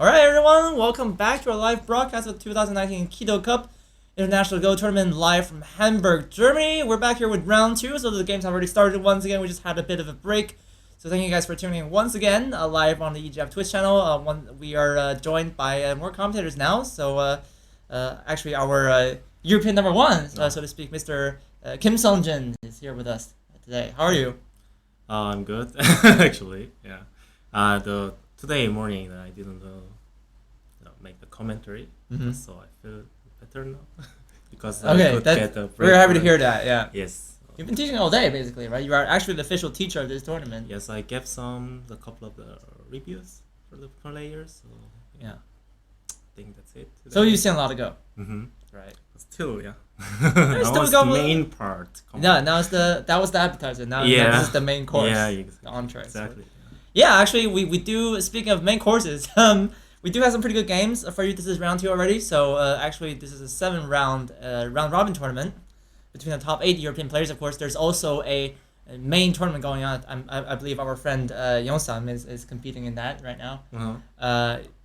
Alright everyone, welcome back to our live broadcast of the 2019 Kido Cup International Go Tournament live from Hamburg, Germany. We're back here with round 2, so the games have already started once again. We just had a bit of a break. So thank you guys for tuning in once again, live on the EGF Twitch channel. We are joined by more commentators now. So actually our European number one, so to speak, Mr. Kim Sung-jin is here with us today. How are you? I'm good, actually. Yeah. Today morning I didn't make the commentary, so I feel better now because I could get a break. We're happy to hear that. Yeah. Yes. You've been teaching all day, basically, right? You are actually the official teacher of this tournament. Yes, I gave a couple of the reviews for the players. So yeah, I think that's it. Today. So you've seen a lot of Go. Right. Still, yeah. That was the main part. No, that was the appetizer. Now this is the main course. Yeah, exactly. The entree. Exactly. So. Yeah, actually, we do. Speaking of main courses, we do have some pretty good games for you. This is round 2 already. So actually, this is a 7-round round robin tournament between the top 8 European players. Of course, there's also a main tournament going on. I believe our friend Yong-sam is competing in that right now.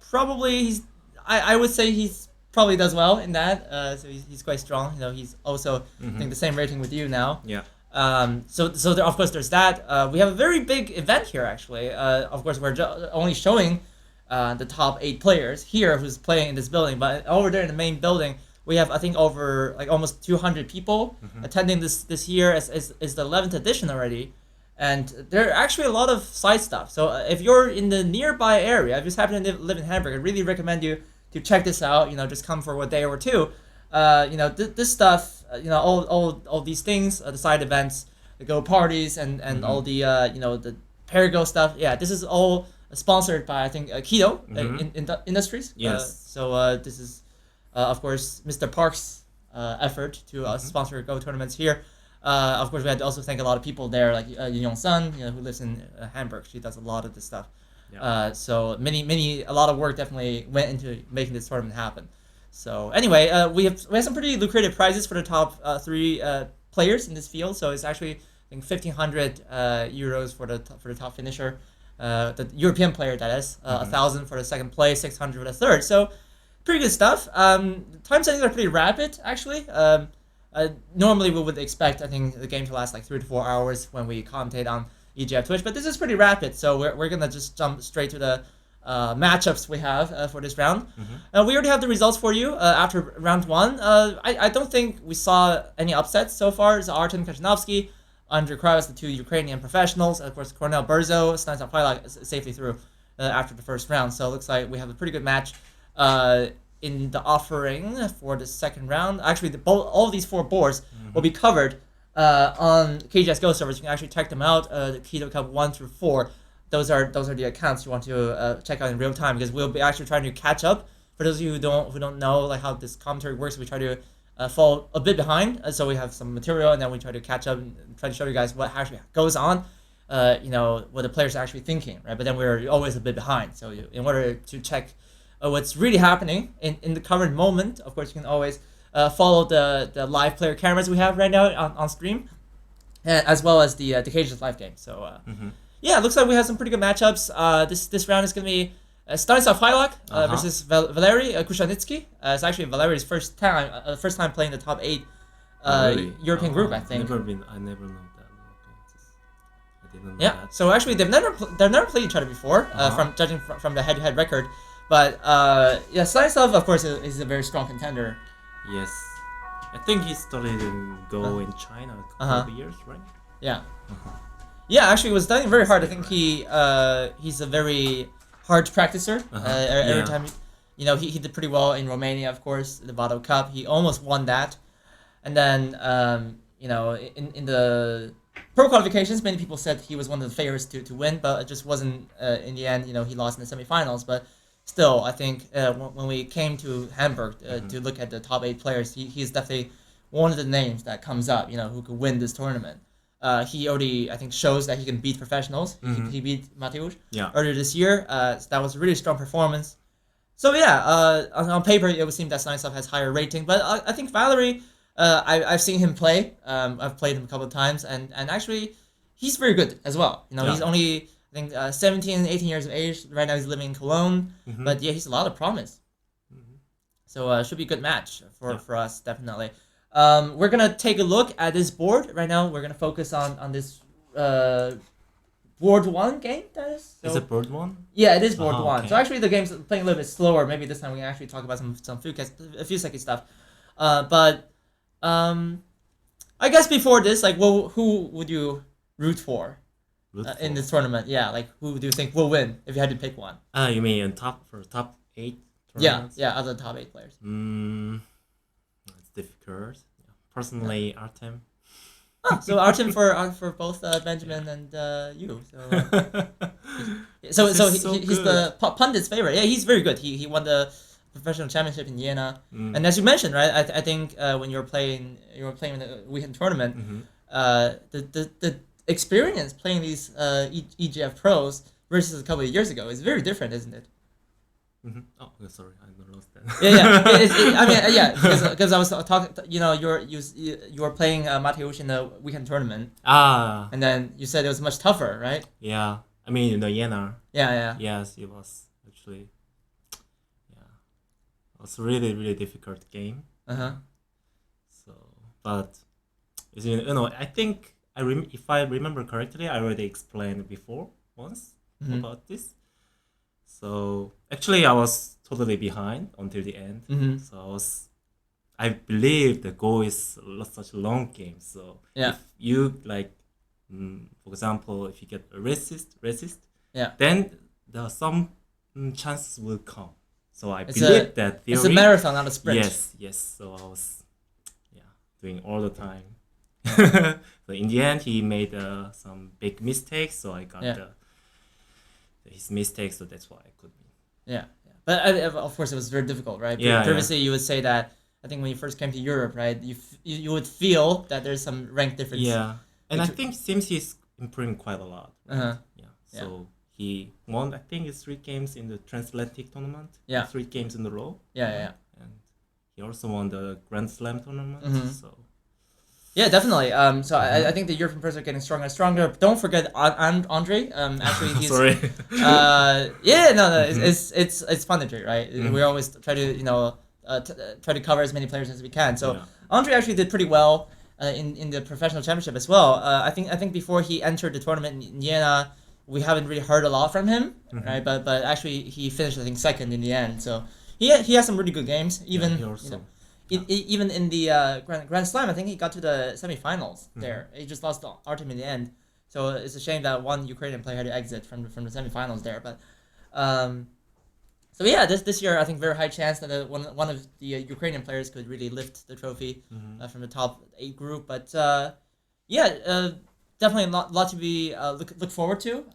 Probably I would say he's probably does well in that. So he's quite strong. You know, he's also I think the same rating with you now. Yeah. So there, of course there's that. We have a very big event here actually. Of course we're only showing the top 8 players here who's playing in this building, but over there in the main building we have I think over like almost 200 people attending this year as the 11th edition already, and there are actually a lot of side stuff. So if you're in the nearby area, if you just happen to live in Hamburg, I really recommend you to check this out. You know, just come for a day or two. You know, this stuff. You know, all these things, the side events, the Go parties, and all the you know the Perigo stuff. Yeah, this is all sponsored by I think Kido in the industries. Yes. So this is of course Mr. Park's effort to sponsor Go tournaments here. Of course, we had to also thank a lot of people there, like Yong-sun, you know, who lives in Hamburg. She does a lot of this stuff. Yeah. So a lot of work definitely went into making this tournament happen. So anyway, we have some pretty lucrative prizes for the top 3 players in this field. So it's actually I think 1,500 euros for the top finisher, the European player that is, 1,000 for the second place, 600 for the third. So pretty good stuff. Time settings are pretty rapid actually. Normally we would expect I think the game to last like 3 to 4 hours when we commentate on EGF Twitch, but this is pretty rapid. So we're gonna just jump straight to the matchups we have for this round. We already have the results for you after round 1. I don't think we saw any upsets so far. It's Artem Krushelnytskyi, Andrei Kravets, the 2 Ukrainian professionals. Of course, Cornel Burzo, Stanislaw Frejlak safely through after the first round. So it looks like we have a pretty good match in the offering for the second round. Actually, all of these 4 boards will be covered on KGS Go servers. You can actually check them out. The Kido Cup 1 through 4. Those are the accounts you want to check out in real time, because we'll be actually trying to catch up. For those of you who don't know like how this commentary works, we try to fall a bit behind, so we have some material and then we try to catch up and try to show you guys what actually goes on, you know, what the players are actually thinking, right? But then we're always a bit behind. So in order to check what's really happening in the current moment, of course you can always follow the live player cameras we have right now on stream, as well as the KGS live game. So. Yeah, it looks like we have some pretty good matchups. This round is going to be Stanislaw Frejlak versus Valerii Krushelnytskyi. It's actually Valerii's first time playing the top 8 really? European group, I think. I never know that. I didn't know that. So actually they've never played each other before, from judging from the head-to-head record. But yeah, Stanislav of course is a very strong contender. Yes, I think he started in Go in China a couple of years, right? Yeah. Yeah, actually, he was studying very hard. I think he's a very hard practicer. Every time, you know, he did pretty well in Romania, of course, the Vado Cup. He almost won that, and then you know, in the pro qualifications, many people said he was one of the favorites to win, but it just wasn't. In the end, you know, he lost in the semifinals. But still, I think when we came to Hamburg to look at the top 8 players, he's definitely one of the names that comes up. You know, who could win this tournament. He already, I think, shows that he can beat professionals. He beat Mateusz earlier this year. So that was a really strong performance. So yeah, on paper, it would seem that Stanislav has higher rating. But I think Valerii, I've seen him play. I've played him a couple of times. And actually, he's very good as well. You know, he's only I think 17, 18 years of age. Right now he's living in Cologne, but yeah, he's a lot of promise. So it should be a good match for us, definitely. We're gonna take a look at this board right now. We're gonna focus on this board one game. That is. So, is it board one? Yeah, it is board one. Okay. So actually, the game's playing a little bit slower. Maybe this time we can actually talk about some a few second stuff. But I guess before this, like, who would you root for in this tournament? Yeah, like who do you think will win if you had to pick one? You mean top 8? Yeah, other top 8 players. It's difficult. Personally, Artem. Oh, so Artem for both Benjamin and you. So he's the pundit's favorite. Yeah, he's very good. He won the professional championship in Jena, and as you mentioned, right? I think when you were playing in the weekend tournament, the experience playing these EGF pros versus a couple of years ago is very different, isn't it? Oh, sorry, I lost that. I mean, yeah, because I was talking. You know, you were playing Mateusz in the weekend tournament. And then you said it was much tougher, right? Yeah, I mean, Jena. Yeah. Yes, it was actually. Yeah, it was really, really difficult game. So, but I think if I remember correctly, I already explained before once about this. So actually, I was totally behind until the end. So I believe the goal is such a long game. So if you like, for example, if you get a resist, then there are some chances will come. So I believe that theory. It's a marathon, not a sprint. Yes. So I was, doing all the time. So in the end, he made some big mistakes. So I got his mistakes, so that's why I could win. Yeah. But of course, it was very difficult, right? Previously, you would say that, I think when you first came to Europe, right, you would feel that there's some rank difference. Yeah, and I think seems he's improving quite a lot. Right? So he won, I think, it's 3 games in the transatlantic tournament. 3 games in a row. Yeah. And he also won the Grand Slam tournament. So. Yeah, definitely. So I think the European players are getting stronger and stronger. Don't forget Andre. Actually, he's sorry. It's fun to do, right? We always try to try to cover as many players as we can. So Andre actually did pretty well in the professional championship as well. I think before he entered the tournament in Jena, we haven't really heard a lot from him, right? But actually he finished, I think, second in the end. So he has some really good games. Even even in the Grand Slam, I think he got to the semifinals there. He just lost to Artem in the end. So it's a shame that one Ukrainian player had to exit from the semifinals there. But so yeah, this year I think very high chance that one of the Ukrainian players could really lift the trophy from the top 8 group. But definitely a lot to be look forward to.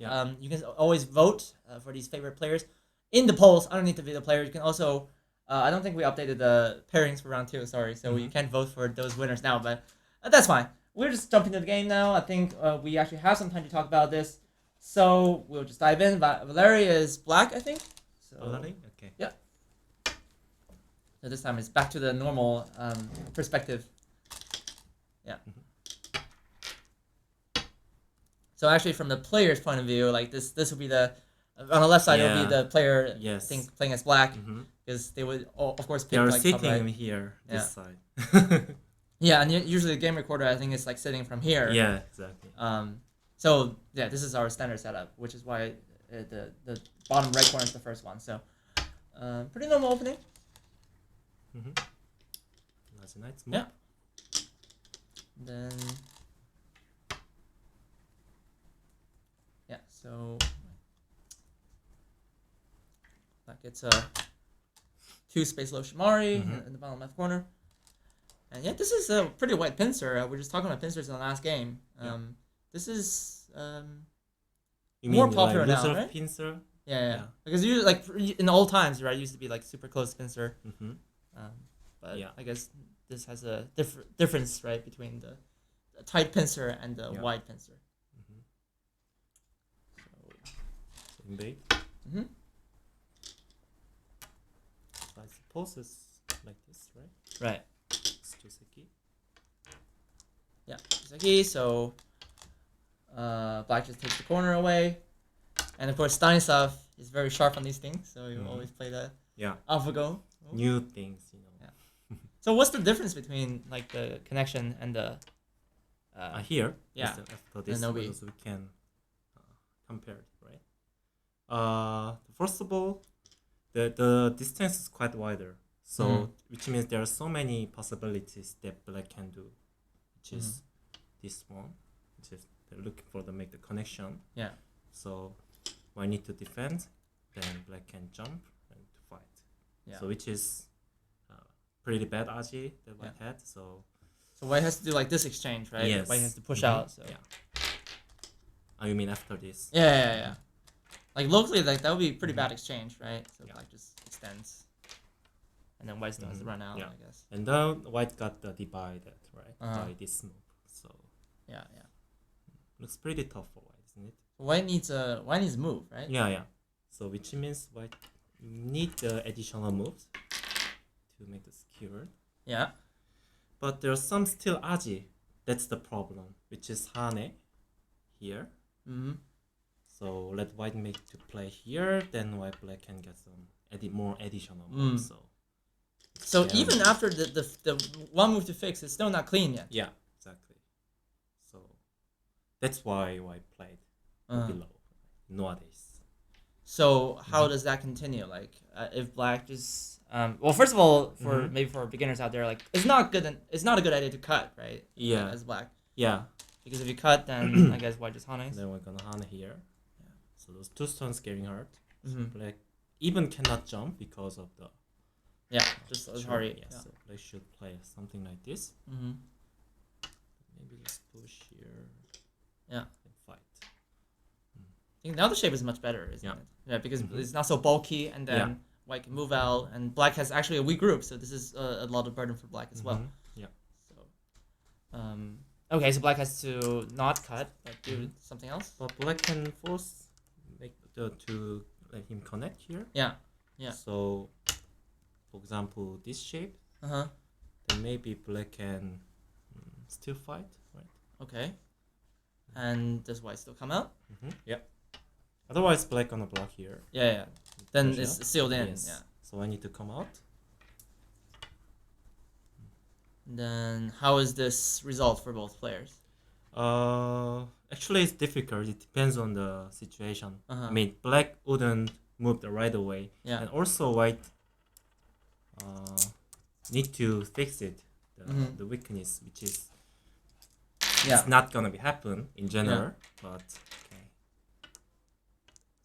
You can always vote for these favorite players in the polls. I don't need to be the player. You can also I don't think we updated the pairings for round 2. Sorry, so you can't vote for those winners now. But that's fine. We're just jumping into the game now. I think we actually have some time to talk about this, so we'll just dive in. Valerii is black, I think. So, Valerii? Okay. Yeah. So this time it's back to the normal perspective. Yeah. So actually, from the player's point of view, like this would be the on the left side. It would be the player. I think playing as black because they would of course pick they are like sitting top right. in here this side. Yeah, and usually the game recorder I think is like sitting from here. Yeah, exactly. So yeah, this is our standard setup, which is why the bottom right corner is the first one. So pretty normal opening. That's a nice move. Yeah. Then so that gets a 2 space low Shimari in the bottom left corner. And yeah, this is a pretty white pincer. We're just talking about pincers in the last game. This is more popular now, right? Pincer? Yeah. Because you like in the old times, right? It used to be like super close pincer. But I guess this has a difference, right, between the tight pincer and the wide pincer. So big. So I suppose it's like this, right? Right. It's Joseki. Yeah, Joseki. So black just takes the corner away. And of course, Stanislaw is very sharp on these things, so he will always play the Yeah. AlphaGo. New things, Yeah. So what's the difference between like the connection and the here, yeah, after this, Nobi. so we can compare it, right? First of all, the distance is quite wider, so which means there are so many possibilities that black can do, which is this one, which is they're looking for make the connection. Yeah. So when I need to defend, then black can jump and to fight. Yeah. So which is pretty bad AG that white had. So white has to do like this exchange, right? Yes. White has to push out. So yeah. Oh, you mean after this? Yeah. Like locally, like that would be pretty bad exchange, right? So black just extends, and then white still has to run out, I guess. And then white got the divided, right, by this move. So yeah. looks pretty tough for white, isn't it? White needs a move, right? Yeah. So which means white need the additional moves to make the secured. Yeah. But there's some still aji. That's the problem, which is hane here. So let white make to play here, then white black can get some more additional moves. So even after the one move to fix, it's still not clean yet. Yeah, exactly. So that's why white played below nowadays. So how does that continue? Like if black just well, first of all, for maybe for beginners out there, like it's not a good idea to cut, right? Yeah. As black. Yeah. Because if you cut, then I guess white just hanes. Then we're gonna hane here. Yeah. So those two stones getting hurt. So black even cannot jump because of the. Yeah, just as hard. Yeah. So black should play something like this. Maybe just push here. Yeah. And fight. I think now the shape is much better, isn't it? Yeah, because it's not so bulky, and then white can move out, and black has actually a weak group, so this is a lot of burden for black as well. Yeah. So, okay, so black has to not cut, but do something else. But black can force to let him connect here. Yeah. So, for example, this shape. Then maybe black can still fight, right? Okay. And does white still come out? Yeah. Otherwise, black gonna block here. Yeah. Then it's sealed in. Yes. Yeah. So I need to come out. Then how is this result for both players? Actually, it's difficult. It depends on the situation. Uh-huh. I mean, black wouldn't move the right away, Yeah. and also white need to fix it, the weakness, which is it's not gonna be happen in general, but okay.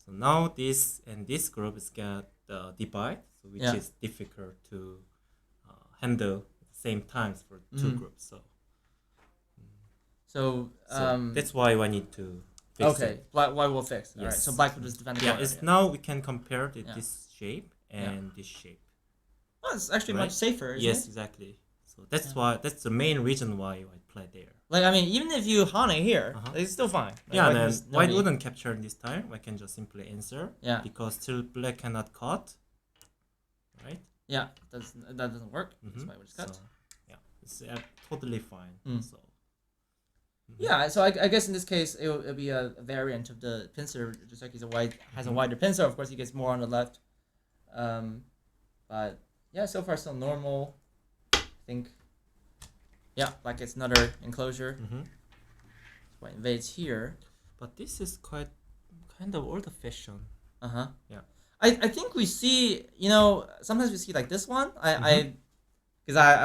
So now this and this group is got the divide, so which is difficult to handle at the same times for two groups. So that's why I need to fix it. Black will fix. Yes. All right. So black will just defend the corner. Now we can compare this shape and this shape. Oh, it's actually much safer, isn't Yes, it? exactly. So that's the main reason why I play there. Like, I mean, even if you hane here, it's still fine. Like, Then white wouldn't capture this time. I can just simply answer. Yeah. Because still black cannot cut. Right? Yeah, that doesn't work. That's why we just cut. So, it's totally fine. So. Yeah, so I guess in this case it'll be a variant of the pincer. Just like white has a wider pincer, of course he gets more on the left. But yeah, so far still normal. I think. Yeah, black gets another enclosure. White invades here. But this is kind of old-fashioned. Yeah. I think we see, sometimes we see like this one. I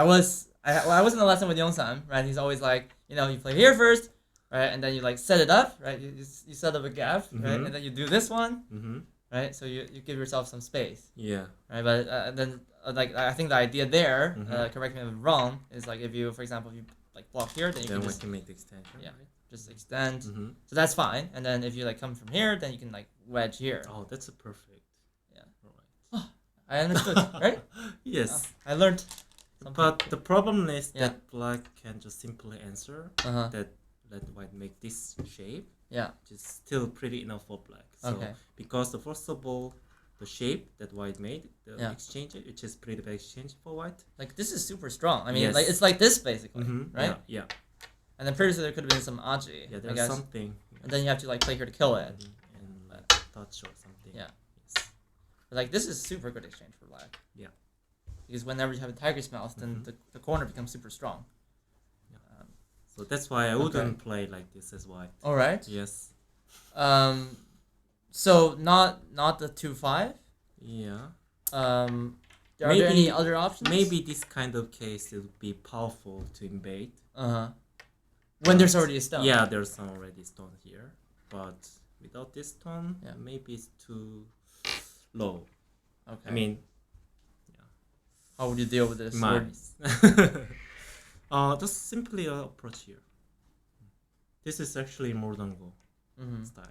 was in the lesson with Yongsan, right? He's always like, you play here first, right? And then you like set it up, right? You set up a gap, right? And then you do this one, right? So you give yourself some space. Yeah. Right, but then I think the idea there, correct me if I'm wrong, is like if you, for example, if you like block here, then you can just make the extension. Yeah. Right? Just extend. So that's fine. And then if you like come from here, then you can like wedge here. Oh, that's perfect. I understood, right? Yes. I learned. But the problem is that black can just simply answer that let white make this shape. Yeah. Which is still pretty enough for black. So because first of all, the shape that white made, the exchange, which is pretty big exchange for white. Like this is super strong. I mean, like it's like this basically, right? Yeah. And then previously there could have been some aji. Yeah, there's something. And then you have to like play here to kill it. And touch or something. Yeah. Yes. But like this is super good exchange for black. Yeah. Because whenever you have a tiger's mouth, then the corner becomes super strong. Yeah. So that's why I wouldn't play like this as white. All right. Yes. So not the 2-5. Yeah. Are there any other options? Maybe this kind of case it would be powerful to invade. When there's already a stone. Yeah, there's already stone here, but without this stone, maybe it's too low. Okay. I mean, how would you deal with this? Just simply approach here. This is actually modern Go style.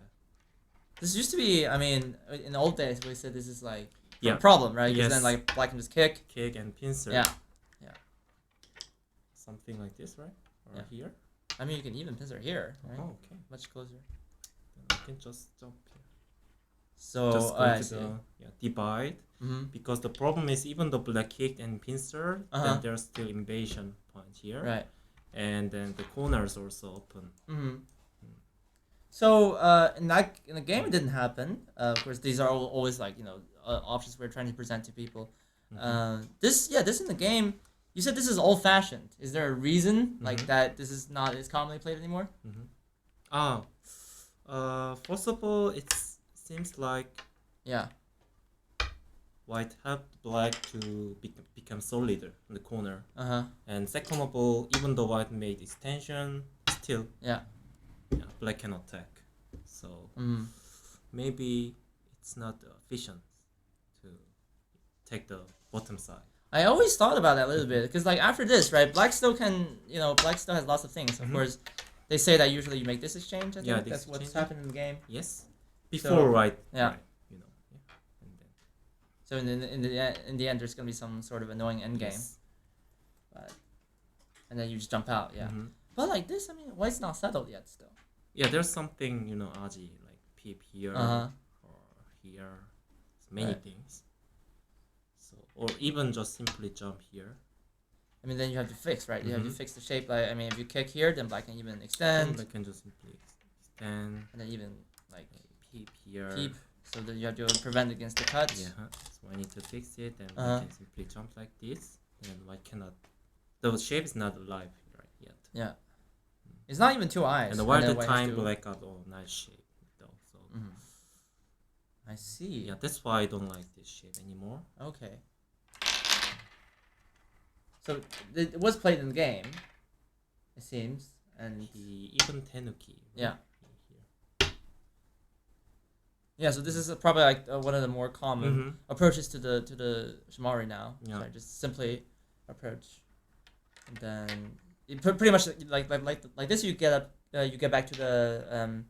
This used to be, I mean, in the old days we said this is like a Yeah. problem, right? Because Yes. then like black can just kick. Kick and pincer. Yeah. Something like this, right? Or here. I mean, you can even pincer here, right? Oh, okay. Much closer. Then I can just jump here. So Just go I to see. the divide. Because the problem is even though black kicked and pincer, then there's still invasion point here. Right. And then the corners also open. So in the game it didn't happen. Of course, these are always like options we're trying to present to people. This in the game, you said this is old fashioned. Is there a reason like that this is not as commonly played anymore? First of all, it seems like Yeah. white helped black to become solider in the corner. And second of all, even though white made extension, still black can attack. So maybe it's not efficient to take the bottom side. I always thought about that a little bit because like after this, right, black still can, black still has lots of things. Of course, they say that usually you make this exchange. I think that's what's happened in the game. Yes, before white. Yeah. Right, and then. So in the end, there's gonna be some sort of annoying end game. Yes. And then you just jump out. Yeah. But like this, I mean, white's not settled yet still. Yeah, there's something Aji like peep here or here, many things. So or even just simply jump here. I mean, then you have to fix, right? You have to fix the shape. Like, I mean, if you kick here, then black can even extend. Black can just simply extend. And then even like peep here. Peep. So that you have to prevent against the cuts. Yeah. So I need to fix it, and I can simply jump like this. And white cannot. The shape is not alive right yet. Yeah. It's not even two eyes. And the white time black got nice shape though. So. I see. Yeah, that's why I don't like this shape anymore. Okay. So it was played in the game, it seems, and even Tenuki. Yeah. Yeah, so this is probably like one of the more common approaches to the Shimari now. Yeah. So just simply approach, and then you pretty much like this. You get back to the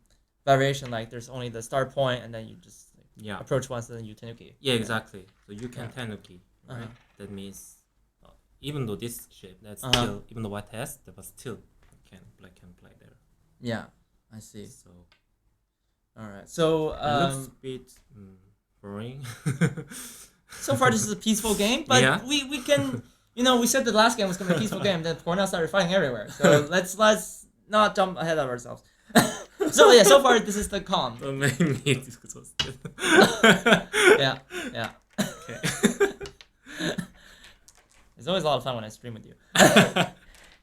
variation. Like there's only the start point, and then you just approach once, and then you Tenuki. Yeah, exactly. So you can Tenuki, right? That means even though this shape, that's still even though white has, but still black can play there. Yeah, I see. So. All right. So it looks a bit boring. So far, this is a peaceful game, but we can, we said the last game was gonna be a peaceful game. Then Cornell started fighting everywhere. So let's not jump ahead of ourselves. So far this is the calm. Maybe disgusted. Yeah. Okay. It's always a lot of fun when I stream with you.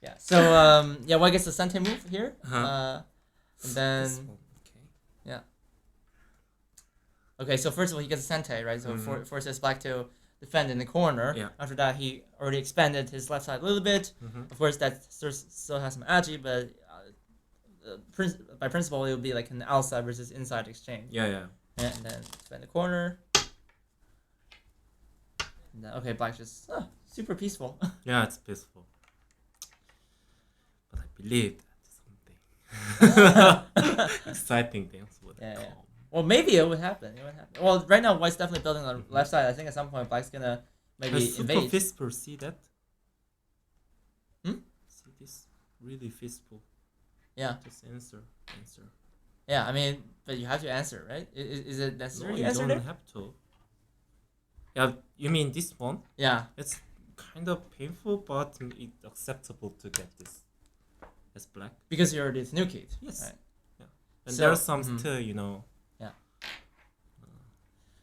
Yeah. So white gets the Sente move here. And then. Okay, so first of all, he gets a Sente, right? So forces black to defend in the corner. Yeah. After that, he already expanded his left side a little bit. Of course, that still has some agi, but by principle, it would be like an outside versus inside exchange. Yeah. And then defend the corner. And then, okay, black just super peaceful. Yeah, it's peaceful. But I believe that something exciting things would come. Well, maybe it would happen. Well, right now, white's definitely building on the left side. I think at some point, black's gonna maybe invade. Fistful, see that? See this? Really fistful. Yeah. Just answer. Yeah, I mean, but you have to answer, right? Is it necessary to you answer don't have to. Yeah, you mean this one? Yeah. It's kind of painful, but it's acceptable to get this as black. Because you're already Tenuki'd. Yes. Right. Yeah. And there's some still,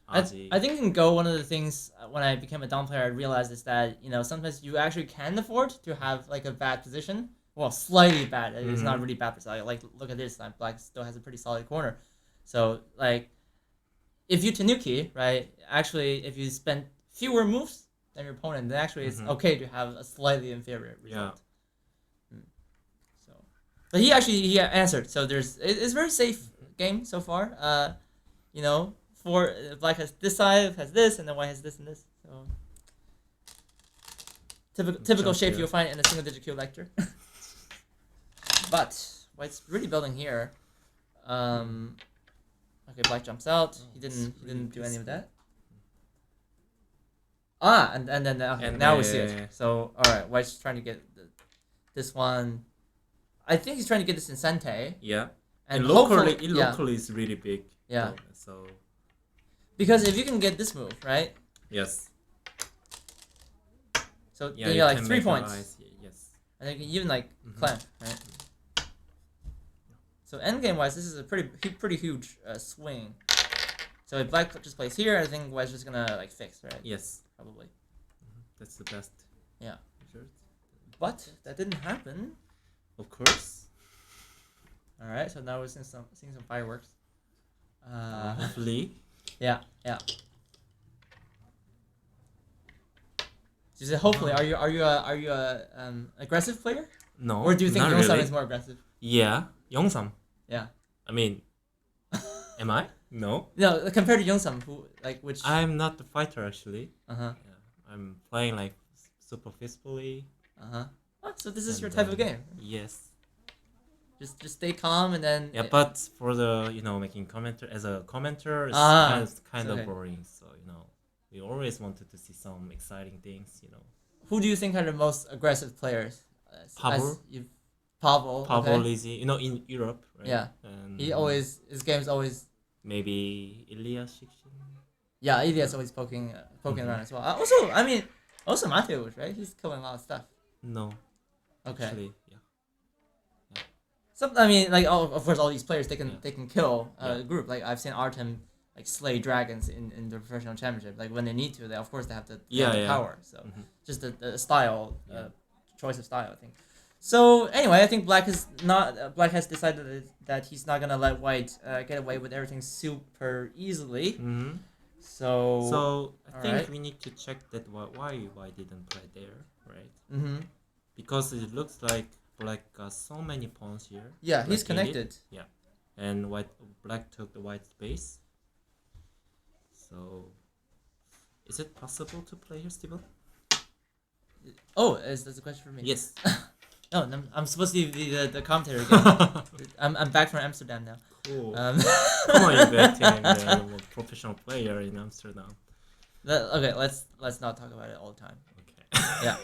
I think in Go, one of the things when I became a Dom player, I realized is that sometimes you actually can afford to have like a bad position. Well, slightly bad. It's not really bad for like look at this. Black still has a pretty solid corner. So like, if you Tanuki, right? Actually, if you spend fewer moves than your opponent, then actually it's okay to have a slightly inferior result. Yeah. So, but he answered. So it's very safe game so far. For black has this side has this, and then white has this and this. So typical shape you'll find in a single digit Q vector. But white's really building here. Okay, black jumps out. He didn't do any of that. And then now we see it. So all right, white's trying to get this one. I think he's trying to get this in Sente. Yeah. And locally is really big. Yeah. So. Because if you can get this move, right? Yes. So then you got like 3 points. Yes. And then you can even like clamp, right? So endgame wise, this is a pretty huge swing. So if black just plays here, I think white's just gonna like fix, right? Yes. Probably. That's the best. Yeah. But that didn't happen. Of course. All right. So now we're seeing some fireworks. Hopefully. Yeah. So you say hopefully. Are you a aggressive player? No. Or do you think Yongsam really. is more aggressive? Yeah, Yongsam. Yeah. I mean, am I? No. No, compared to Yongsam, which? I'm not the fighter actually. Yeah, I'm playing like super peacefully. Oh, so this is your type of game. Yes. Just stay calm and then. Yeah, but for the making commenter as a commenter, it's kind of boring. So we always wanted to see some exciting things. Who do you think are the most aggressive players? Pavel. Pavel. Pavel Lizzy, in Europe, right? Yeah. And his game's always. Maybe Ilias Shikshin. Yeah, Ilias always poking around as well. Also Mateusz, right? He's killing a lot of stuff. No. Okay. Actually, yeah. Of course, all these players they can kill a group. Like I've seen Artem slay dragons in the professional championship. Like when they need to, they have the power. So just the style, choice of style, I think. So anyway, I think black has decided that he's not gonna let white get away with everything super easily. So I think we need to check that why didn't play there, right? Because it looks like black got so many pawns here. Yeah, he's connected. Yeah, and black took the white space. So, is it possible to play here, Steven? Oh, is that a question for me? Yes. No, I'm supposed to be the commentator again. I'm back from Amsterdam now. Cool. Come on, you're betting the professional player in Amsterdam. Okay, let's not talk about it all the time. Okay. Yeah,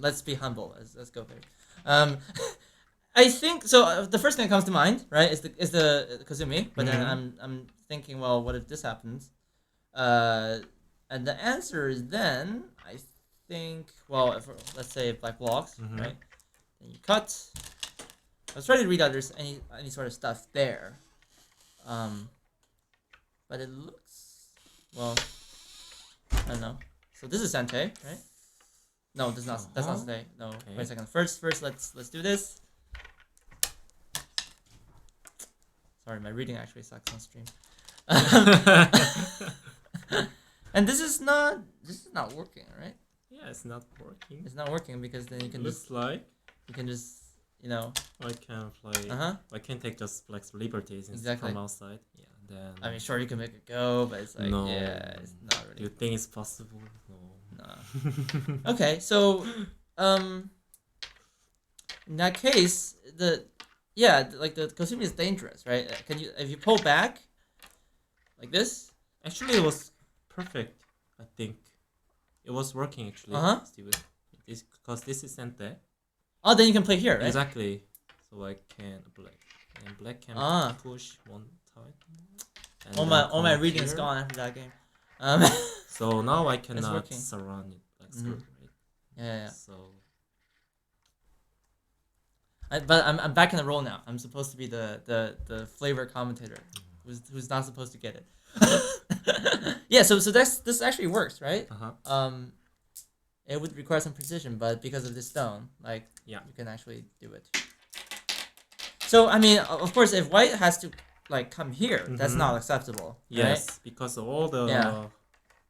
let's be humble. Let's go there. I think so. The first thing that comes to mind, right, is the Kazumi. But then I'm thinking, well, what if this happens? And the answer is then I think, well, let's say if black blocks, right? Then you cut. I was trying to read out there's any sort of stuff there. But it looks, well, I don't know. So this is Sente, right? No, that's not Sente. No, okay. Wait a second. First, let's do this. Sorry, my reading actually sucks on stream. And this is not working, right? Yeah, it's not working. It's not working because then you can you can just I can play. I can take just black's liberties from outside. Yeah, then. I mean, sure, you can make it go, but it's like it's not really. Do you think it's possible? No. Okay, so in that case, the Kosumi is dangerous, right? If you pull back like this? Actually, it was perfect. I think it was working actually. Steven. Because this is Sente. Oh, then you can play here, right? Exactly. So I can black can push one time. All my reading is gone after that game. So now I cannot surround it like so, right? Yeah. So. But I'm back in the role now. I'm supposed to be the flavor commentator, who's not supposed to get it. Yeah, so this actually works, right? Uh-huh. It would require some precision, but because of this stone, like Yeah. you can actually do it. So I mean, of course, if white has to like come here, that's not acceptable. Yes, right? because all the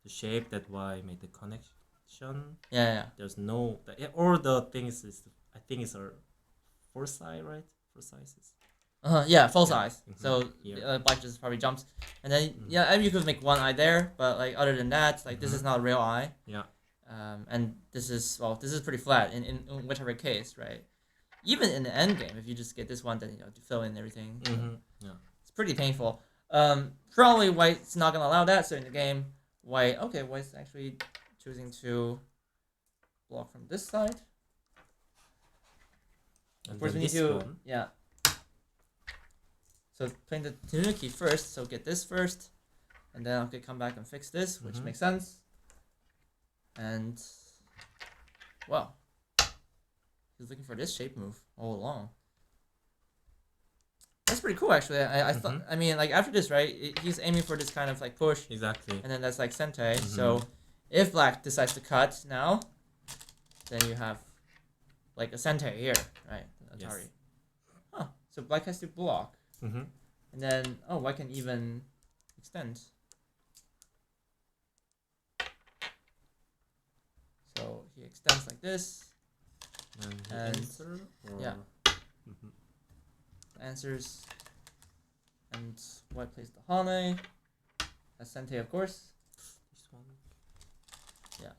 shape that white made the connection. Yeah. There's no all the things is I think it's a four side, right? Four sizes. Yeah, full size. So Here. black just probably jumps, and then and you could make one eye there, but like other than that, like this is not a real eye. Yeah. And this is pretty flat in whichever case, right? Even in the end game, if you just get this one, then to fill in everything. Yeah. It's pretty painful. Probably white's not gonna allow that. So in the game, white's actually choosing to block from this side. And of course, we need to So playing the Tanuki first, so get this first, and then I could come back and fix this, which makes sense. And well, he's looking for this shape move all along. That's pretty cool, actually. I thought. I mean, like after this, right? He's aiming for this kind of like push. Exactly. And then that's like sente. So if black decides to cut now, then you have like a sente here, right? Atari. Yes. Huh. So black has to block. And then white can even extend. So he extends like this. And answer, answers. And white plays the Hane. That's sente, of course. This one. Yeah.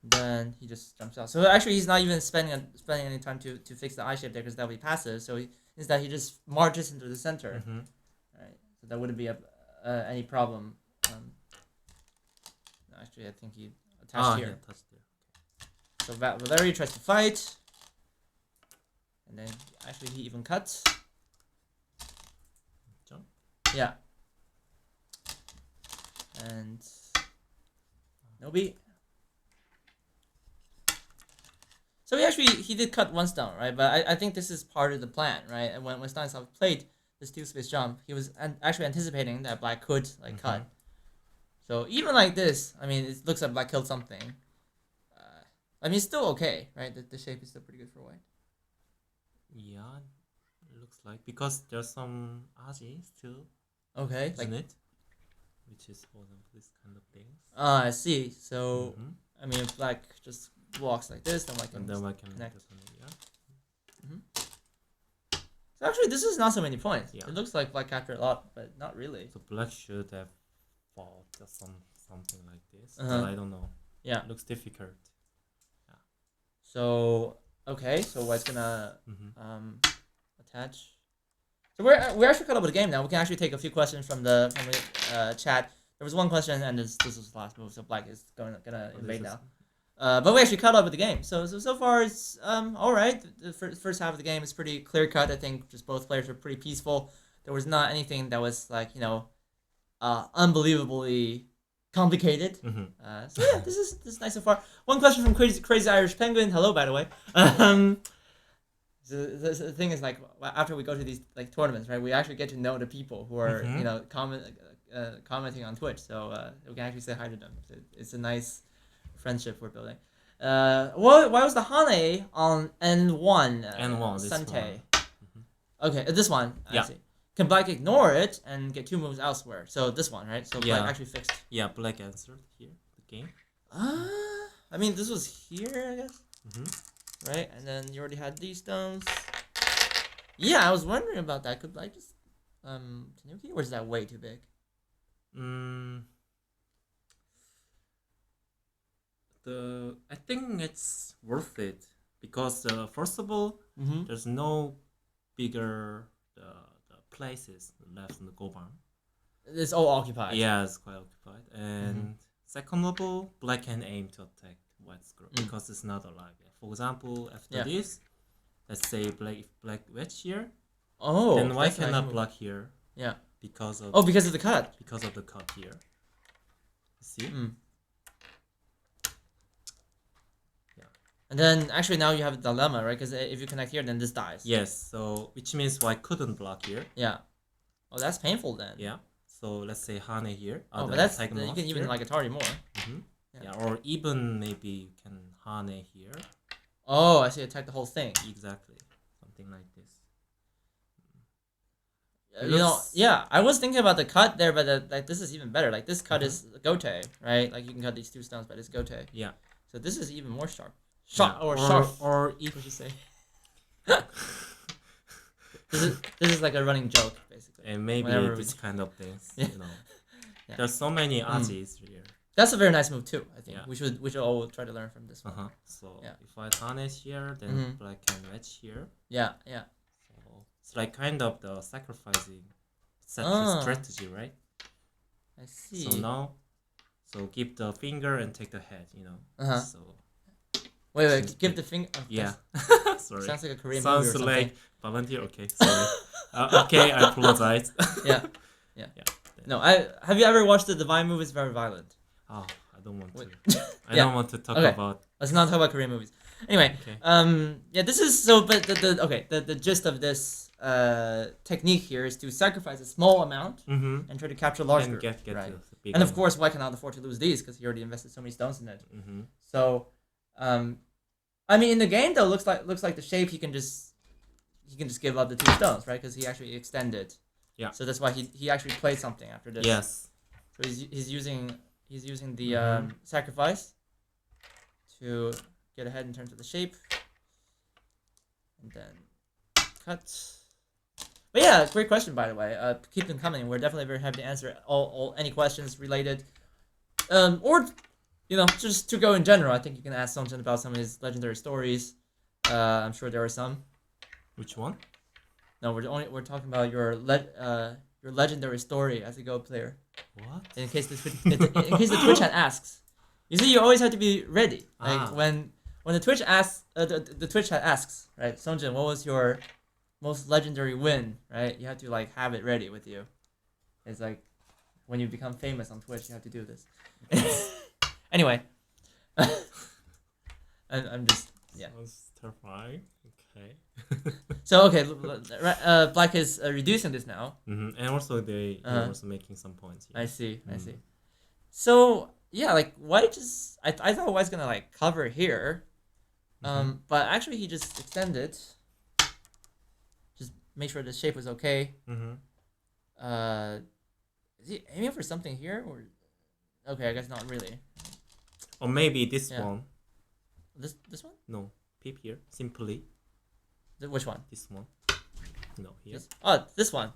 Then he just jumps out. So actually, he's not even spending any time to fix the eye shape there because that'll be passive. So instead, he just marches into the center. Right. So that wouldn't be any problem. Actually, I think he attached here. Yeah, touched there. So Valerii tries to fight. And then actually he even cuts. Jump. Yeah. And no beat. So he did cut one stone, right? But I think this is part of the plan, right? And when Stanislaw played this two-space jump, he was actually anticipating that black could cut. So even like this, I mean, it looks like black killed something. I mean, it's still okay, right? The shape is still pretty good for white. Yeah, it looks like because there's some aji still. Okay, isn't it? Which is for this kind of things. I see. So I mean, if black just blocks like this, then white can connect. So actually, this is not so many points. Yeah. It looks like black captured a lot, but not really. So black should have fought something like this, but I don't know. Yeah, it looks difficult. Yeah. So okay, so white's gonna attach. So we're actually caught up with the game now. We can actually take a few questions from the chat. There was one question, and this was the last move. So black is gonna invade now. But we actually caught up with the game. So far it's all right. The first half of the game is pretty clear cut. I think just both players were pretty peaceful. There was not anything that was like unbelievably complicated. So yeah, this is nice so far. One question from Crazy Irish Penguin. Hello, by the way. The thing is, like, after we go to these like tournaments, right, we actually get to know the people who are commenting on Twitch. So we can actually say hi to them. So it's a nice friendship we're building. Why was the Hane on N1? N1, Sente. Okay, this one. Yeah. I see. Can black ignore it and get two moves elsewhere? So this one, right? So black actually fixed. Yeah, black answered here the game. I mean, this was here, I guess. Right, and then you already had these stones. Yeah, I was wondering about that. Could black just Tanuki, or is that way too big? I think it's worth it because first of all, there's no bigger the places left in the Goban. It's all occupied. Yeah, it's quite occupied. And second of all, black can aim to attack white's group because it's not alive yet. For example, after this, let's say if black wedge here, then white cannot block here. Yeah. Because of the cut. Because of the cut here. See? And then actually now you have a dilemma, right? Because if you connect here, then this dies. Yes. So which means white couldn't block here. Yeah. Oh, that's painful then. Yeah. So let's say Hane here. But that's you can even like Atari more. Yeah, or even maybe you can Hane here. Oh, I see. Attack the whole thing. Exactly, something like this. I was thinking about the cut there, but like this is even better. Like this cut is Gote, right? Like you can cut these 2 stones, but it's Gote. Yeah. So this is even more sharp. Sharp. Or if what you say. This is like a running joke, basically. And maybe this kind of things, Yeah. There's so many ajis here. That's a very nice move too. I think Yeah. we should all try to learn from this one. So if I tarnish here, then black can wedge here. Yeah. So it's like kind of the sacrificing strategy, right? I see. So now, give the finger and take the head. So. Wait, give the finger. Oh, yeah. Sorry. Sounds like a Korean movie or something. Like volunteer. Okay, sorry. Okay, I apologize. Yeah. No, have you ever watched the Divine movie? It's very violent. Oh, I don't want to. I don't want to talk about. Let's not talk about Korean movies. Anyway, this is but the gist of this technique here is to sacrifice a small amount and try to capture larger. And get right. the big and of course, why cannot afford to lose these because he already invested so many stones in it. So, I mean, in the game though, looks like the shape he can just give up the 2 stones, right? Because he actually extended. Yeah. So that's why he actually played something after this. Yes. So he's using the sacrifice to get ahead in terms of the shape, and then cut. But yeah, great question by the way. Keep them coming. We're definitely very happy to answer all any questions related, or just to go in general. I think you can ask something about some of his legendary stories. I'm sure there are some. Which one? No, we're talking about your legendary story as a Go player. What? In case the Twitch chat asks, you see, you always have to be ready. Like when the Twitch asks, the Twitch chat asks, right? Songjin, what was your most legendary win? Right? You have to like have it ready with you. It's like when you become famous on Twitch, you have to do this. Anyway, I'm just Sounds terrifying. Okay. So Black is reducing this now. And also they're also making some points here. I see. So yeah, like White I thought White's gonna like cover here, but actually he just extended. Just make sure the shape was okay. Is he aiming for something here or? Okay, I guess not really. Or maybe this one. This one? No, peep here. Simply. Which one? This one. No, here. This one.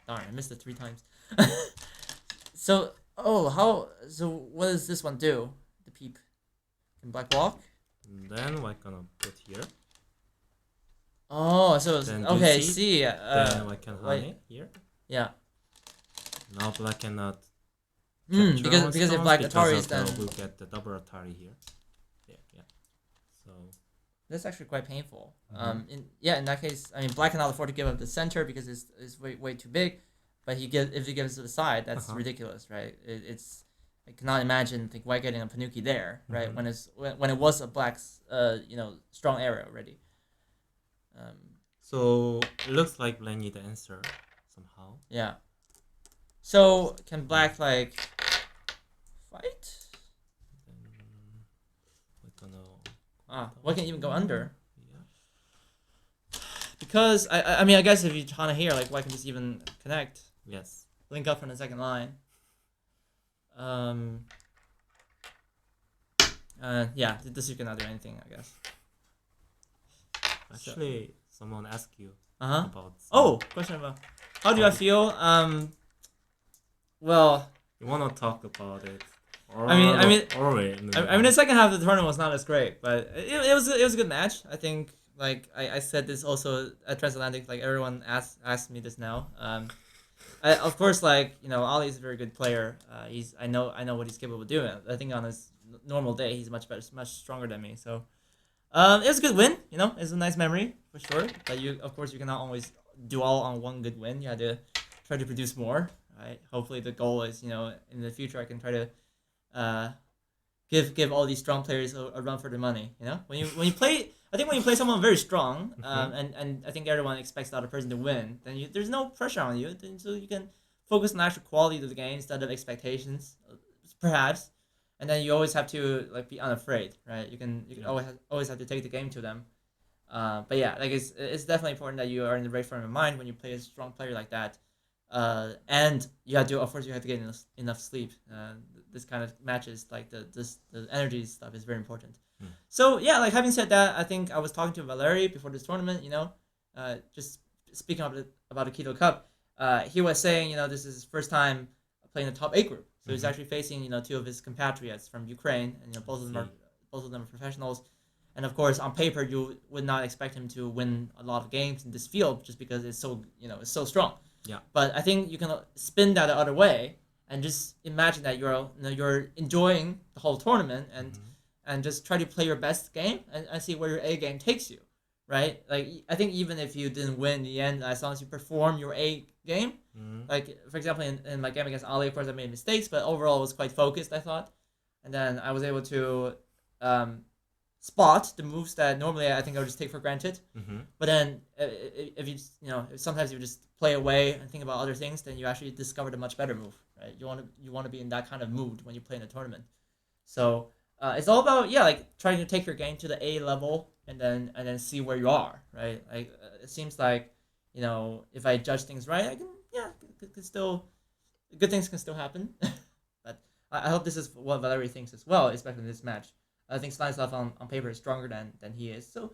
Darn, I missed it 3 times. So what does this one do? The peep. Can Black walk? Then White gonna put here. Oh, so okay. See. Then White can Hane here. Yeah. Now Black cannot. Because if Black Ataris, then we'll get the double Atari here. Yeah. So. That's actually quite painful. In that case, I mean, Black cannot afford to give up the center because it's way too big, but if he gives it to the side, that's ridiculous, right? I cannot imagine White getting a Panuki there, right? When it was a Black's strong area already. So it looks like Black need the answer somehow. Yeah. So can Black like fight? What can even go under? Yeah. Because I mean I guess if you trying to here, like White can just even connect. Yes. Link up from the second line. This you cannot do anything, I guess. Actually, someone asked you about. Question about how do I feel? Well. You wanna talk about it? I mean, the second half of the tournament was not as great, but it was a good match. I think, like I said this also at Transatlantic, like everyone asked me this now. Of course, like Ali is a very good player. I know what he's capable of doing. I think on his normal day, he's much stronger than me. So, it was a good win. It's a nice memory for sure. But you cannot always do all on one good win. You had to try to produce more. Right. Hopefully, the goal is in the future I can try to. Give all these strong players a run for their money. When you play, I think when you play someone very strong, and I think everyone expects the other person to win, then there's no pressure on you, so you can focus on the actual quality of the game instead of expectations, perhaps. And then you always have to like be unafraid, right? You can always have to take the game to them. But yeah, like it's definitely important that you are in the right frame of mind when you play a strong player like that. And you have to, of course, you have to get enough sleep. This kind of matches, like the energy stuff is very important. So yeah, like having said that, I think I was talking to Valerii before this tournament. Just speaking about the Kido Cup, he was saying this is his first time playing the top 8 group. So he's actually facing two of his compatriots from Ukraine, and both of them are professionals. And of course, on paper, you would not expect him to win a lot of games in this field just because it's so strong. Yeah. But I think you can spin that the other way and just imagine that you're enjoying the whole tournament and just try to play your best game and see where your A game takes you, right? Like I think even if you didn't win in the end, as long as you perform your A game, like for example in my game against Ali, of course I made mistakes, but overall it was quite focused, I thought, and then I was able to spot the moves that normally I think I would just take for granted. But then if you sometimes you just play away and think about other things, then you actually discovered a much better move, right? You want to be in that kind of mood when you play in a tournament. So it's all about like trying to take your game to the A level and then see where you are, right? Like it seems like if I judge things right, I can still good things can still happen. But I hope this is what Valerii thinks as well, especially in this match. I think Stanislaw on paper is stronger than he is. So,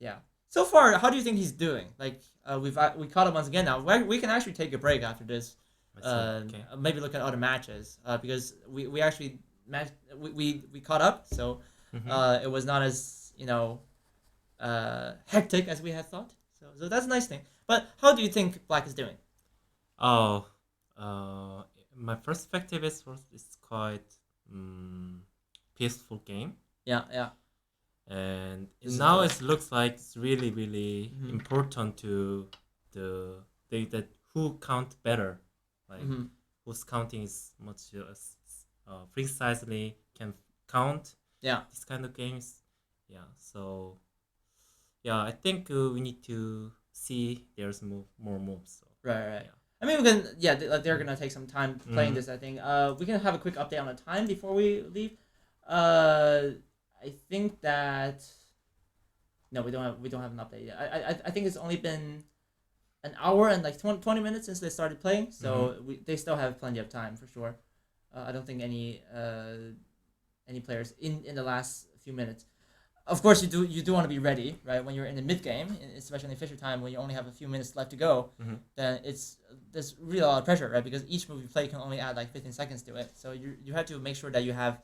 yeah. So far, how do you think he's doing? Like, we caught up once again now. We can actually take a break after this. Okay. Maybe look at other matches. Because we actually we caught up. So, it was not as hectic as we had thought. So that's a nice thing. But how do you think Black is doing? Oh, my perspective is it's quite peaceful game. Yeah. And now it looks like it's really, really important to that who count better, like whose counting is much precisely can count. Yeah. This kind of games. Yeah. So yeah, I think we need to see there's more moves. So. Right. Yeah. I mean, we can. Yeah, they're gonna take some time playing this. I think. We can have a quick update on the time before we leave. I think that. No, we don't have an update yet. I think it's only been an hour and like 20 minutes since they started playing, so they still have plenty of time for sure. I don't think any players in the last few minutes. Of course, you do want to be ready, right? When you're in the mid game, especially in Fisher time, when you only have a few minutes left to go, then there's really a lot of pressure, right? Because each move you play can only add like 15 seconds to it, so you have to make sure that you have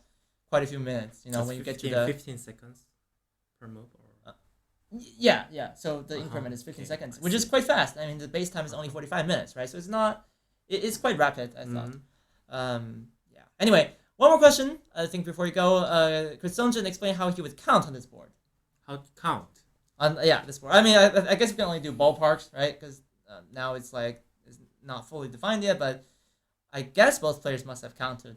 quite a few minutes. Just when you 15, get to the 15 seconds per move, or yeah. So the increment is 15 seconds, which is quite fast. I mean, the base time is only 45 minutes, right? So it's not, it's quite rapid, I thought. Yeah. Anyway. One more question, I think, before you go. Krushelnytskyi explain how he would count on this board. How to count? On this board. I mean, I guess you can only do ballparks, right? Because now it's not fully defined yet, but I guess both players must have counted.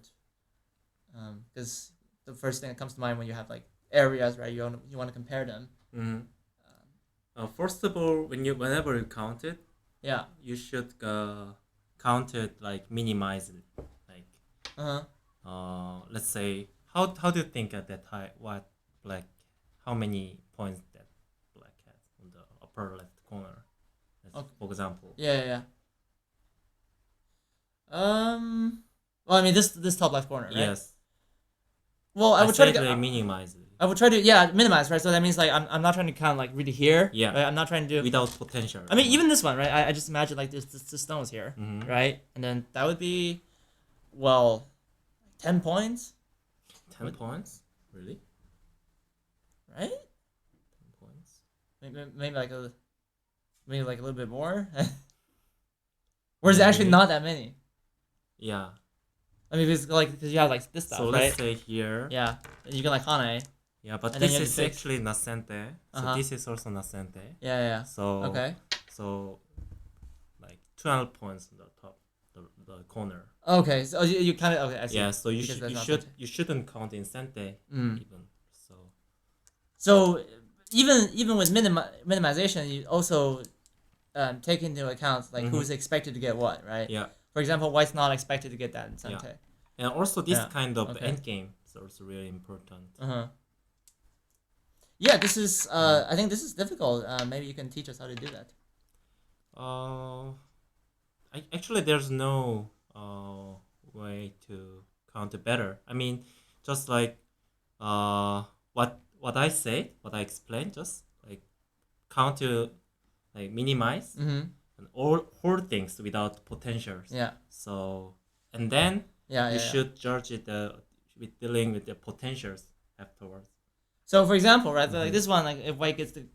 Because the first thing that comes to mind when you have like areas, right? You want to compare them. First of all, whenever you count it, you should count it like minimize it, like. Let's say how do you think at that high how many points that Black has on the upper left corner, for example? Yeah. Well, I mean this top left corner, right? Yes. Well, I would try to minimize it. I would try to minimize, right? So that means like I'm not trying to count like really here. Yeah. Right? I'm not trying to do without potential. I mean even this one, right? I just imagine like this stones here, right? And then that would be, 10 points. 10 points? Really? Right? 10 points. Maybe like a little bit more. Or is it actually not that many? Yeah. I mean, because you have like this stuff, so right? Let's say here. Yeah, and you can like Hane. Yeah, but this is actually Nascente. So this is also Nascente. Yeah. So okay. So like 12 points on the top, the corner. Okay, so you kind of I see. Yeah, so you shouldn't count in Sente even. So even with minimization, you also take into account like who's expected to get what, right? Yeah. For example, white's not expected to get that in Sante. Yeah. And also this Yeah. kind of Okay. end game is also really important. Yeah, this is. I think this is difficult. Maybe you can teach us how to do that. Actually, there's no way to count it better. I mean, just like what I say, what I explained, just like count to like minimize and all hold things without potentials. Yeah. So and then you should judge it with dealing with the potentials afterwards. So for example, right, like this one, like if white gets the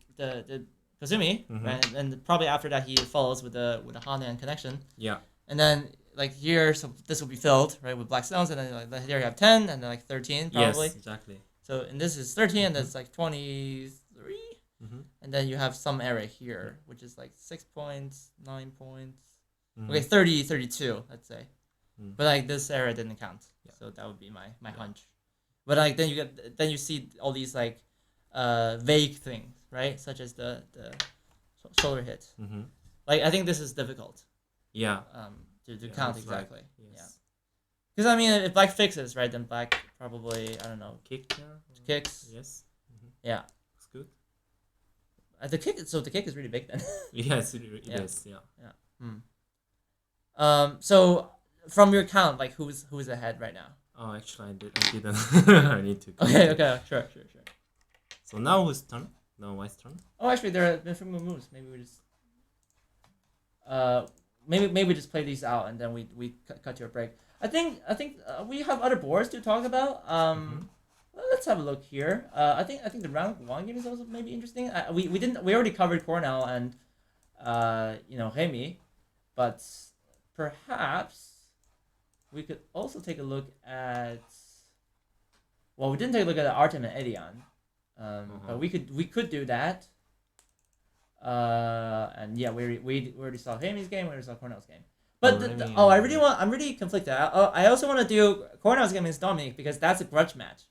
Kazumi, right, and probably after that he follows with the Hanan connection. Yeah. And then like here, so this will be filled right with black stones, and then like here you have 10 and then like 13 probably. Yes, exactly. So and this is 13, and that's like 23, and then you have some area here, which is like 6 points, 9 points. Okay, 30, 32, let's say. But like this area didn't count, so that would be my hunch. But like then you see all these like vague things, right? Such as the solar hit. Like I think this is difficult. Yeah. To count exactly. Right. Yes. Yeah. Because I mean, if black fixes, right, then black probably I don't know kicks. Yes. Yeah. It's good. The kick is really big then. Yes, it is. Yeah. Yeah. So from your count, like who's ahead right now? Oh, actually, I didn't. I need to. Okay. Sure. So now whose turn? Now my turn. Oh, actually, there have been 3 more moves. Maybe we just. Maybe just play these out and then we cut to a break. I think we have other boards to talk about. Let's have a look here. I think the round 1 game is also maybe interesting. We already covered Cornell and Hemi, but perhaps we could also take a look at. Well, we didn't take a look at Artem and Edion, but we could do that. And yeah, we already saw Hami's game. We already saw Cornell's game. But I'm really conflicted. I also want to do Cornell's game against Dominic because that's a grudge match.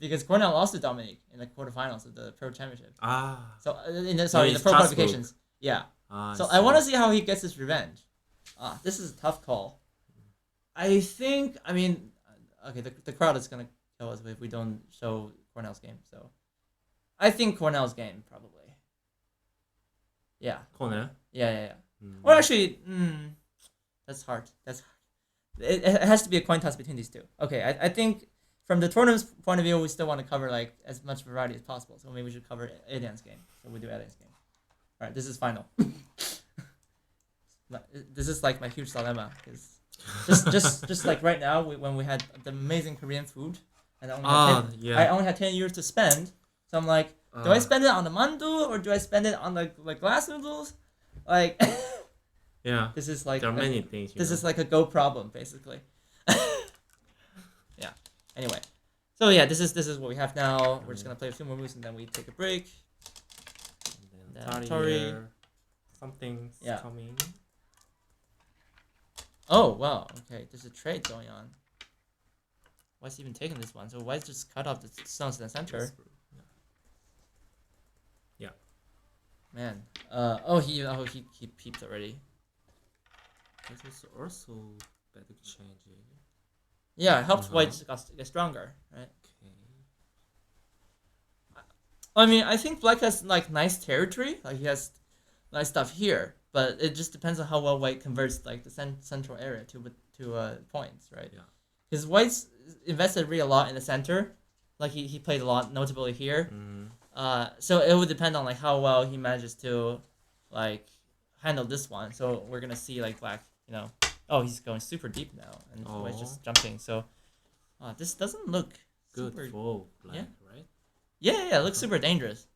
Because Cornell lost to Dominic in the quarterfinals of the Pro Championship. So in the Pro qualifications. Yeah. So I want to see how he gets his revenge. This is a tough call. I think. I mean, okay, the crowd is gonna kill us if we don't show Cornell's game. So I think Cornell's game probably. Yeah. Cornell? Yeah. Well, actually, that's hard. It has to be a coin toss between these two. Okay, I think from the tournament's point of view, we still want to cover like as much variety as possible. So maybe we should cover Edian's game. So we do Edian's game. All right, this is final. This is like my huge dilemma because just like right now when we had the amazing Korean food and I only had 10 euros to spend. So I'm like, do I spend it on the mandu or do I spend it on the like glass noodles? Like, yeah. This is like there are many things. This is like a Go problem basically. Yeah. Anyway, so yeah, this is what we have now. We're just gonna play a few more moves and then we take a break. And then Tori. Something's coming. Oh wow. Okay, there's a trade going on. Why's even taking this one? So why's just cut off the stones in the center? Yeah. Man. He peeped already. This is also bad exchange. Yeah, it helps white get stronger, right? Okay. I mean, I think black has like nice territory. Like he has nice stuff here, but it just depends on how well white converts like the central area to points, right? Yeah. Because white's invested really a lot in the center, like he played a lot, notably here. So it would depend on like how well he manages to, like, handle this one. So we're gonna see like black, he's going super deep now, and white's just jumping. So, this doesn't look good super, for black, right? Yeah, it looks super dangerous.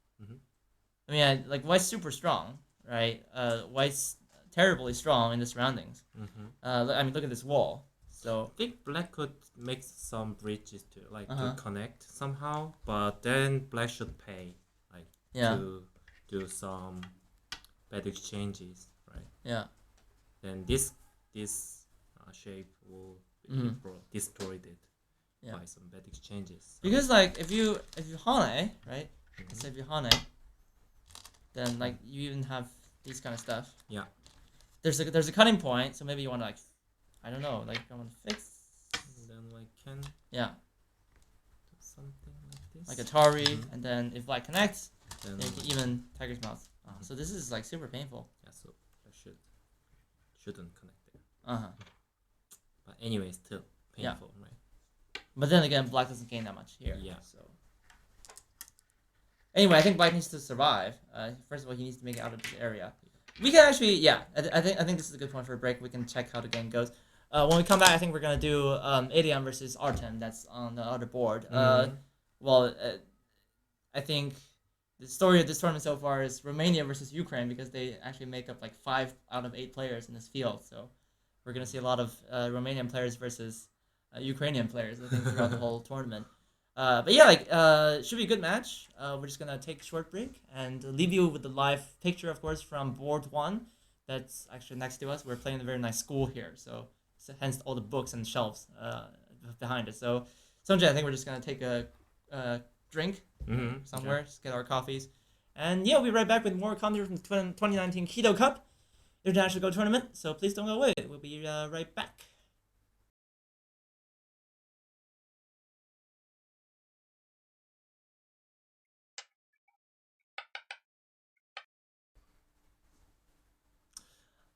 I mean, like white's super strong, right? White's terribly strong in the surroundings. I mean, look at this wall. So I think black could make some bridges to connect somehow, but then black should pay to do some bad exchanges, right? Yeah. Then this shape will be destroyed by some bad exchanges. So. Because like if you Hane, right? Let's say if you Hane, then like you even have these kind of stuff. Yeah. There's a cutting point, so maybe you want to I don't know, I want to fix. And then I can. Yeah. Do something like this. Like Atari, and then if black connects, then you can even Tiger's Mouth. So this is super painful. Yeah, so I shouldn't connect there. Uh-huh. But anyway, still painful, right? But then again, black doesn't gain that much here. Yeah. So anyway, I think black needs to survive. First of all, he needs to make it out of this area. We can actually, I think this is a good point for a break. We can check how the game goes. When we come back, I think we're gonna do Adian versus Artem. That's on the other board. I think the story of this tournament so far is Romania versus Ukraine because they actually make up 5 out of 8 players in this field. So we're gonna see a lot of Romanian players versus Ukrainian players. I think throughout the whole tournament. But yeah, should be a good match. We're just gonna take a short break and leave you with the live picture, of course, from board 1. That's actually next to us. We're playing a very nice school here, so hence all the books and shelves behind it. So, Sonjay, I think we're just gonna take a drink somewhere, just get our coffees, and yeah, we'll be right back with more content from the 2019 Kido Cup International Go Tournament. So please don't go away. We'll be right back.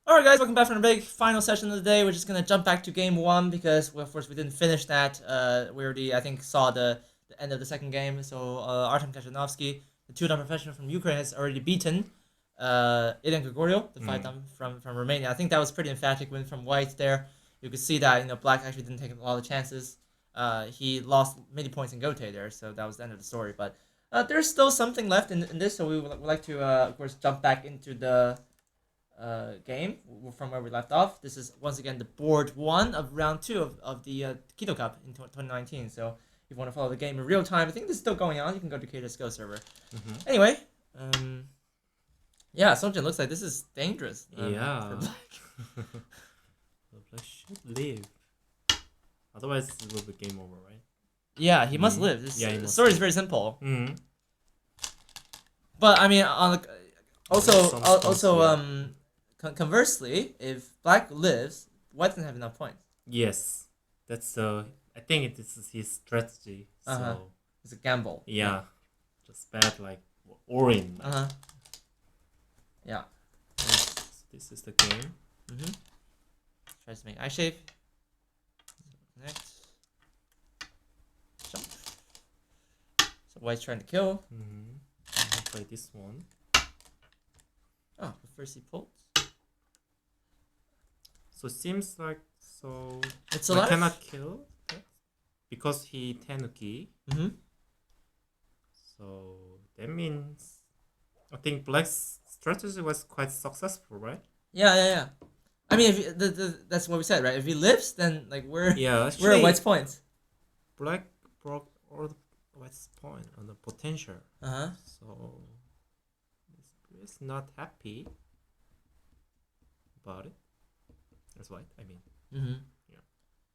Alright guys, welcome back from the big final session of the day. We're just going to jump back to game 1 because, well, of course, we didn't finish that. We already, I think, saw the end of the second game. So Artem Krushelnytskyi, the 2-down professional from Ukraine, has already beaten Ilan Gregorio, the 5-down from Romania. I think that was pretty emphatic win from white there. You could see that, black actually didn't take a lot of chances. He lost many points in Gote there, so that was the end of the story. But there's still something left in this, so we would like to, of course, jump back into the game from where we left off. This is once again the board 1 of round 2 of the Kido Cup in 2019. So if you want to follow the game in real time, I think this is still going on. You can go to Kido's Go server. Anyway, yeah, Sonjin, looks like this is dangerous. For black. The black should live. Otherwise, it will be game over, right? Yeah, he must live. The story is very simple. But I mean, conversely, if black lives, white doesn't have enough points. Yes, that's I think this is his strategy. So it's a gamble. Yeah, just bad Orin. Yeah. This is the game. Tries to make eye shape. Next. Jump. So white's trying to kill. I'll play this one. Oh, but first he pulled. So it seems like it's I cannot kill because he tenuki. So that means I think black's strategy was quite successful, right? Yeah. I mean, if that's what we said, right? If he lives, then we're at white's points. Black broke all the white's point on the potential. So it's not happy about it. That's white. I mean. Yeah.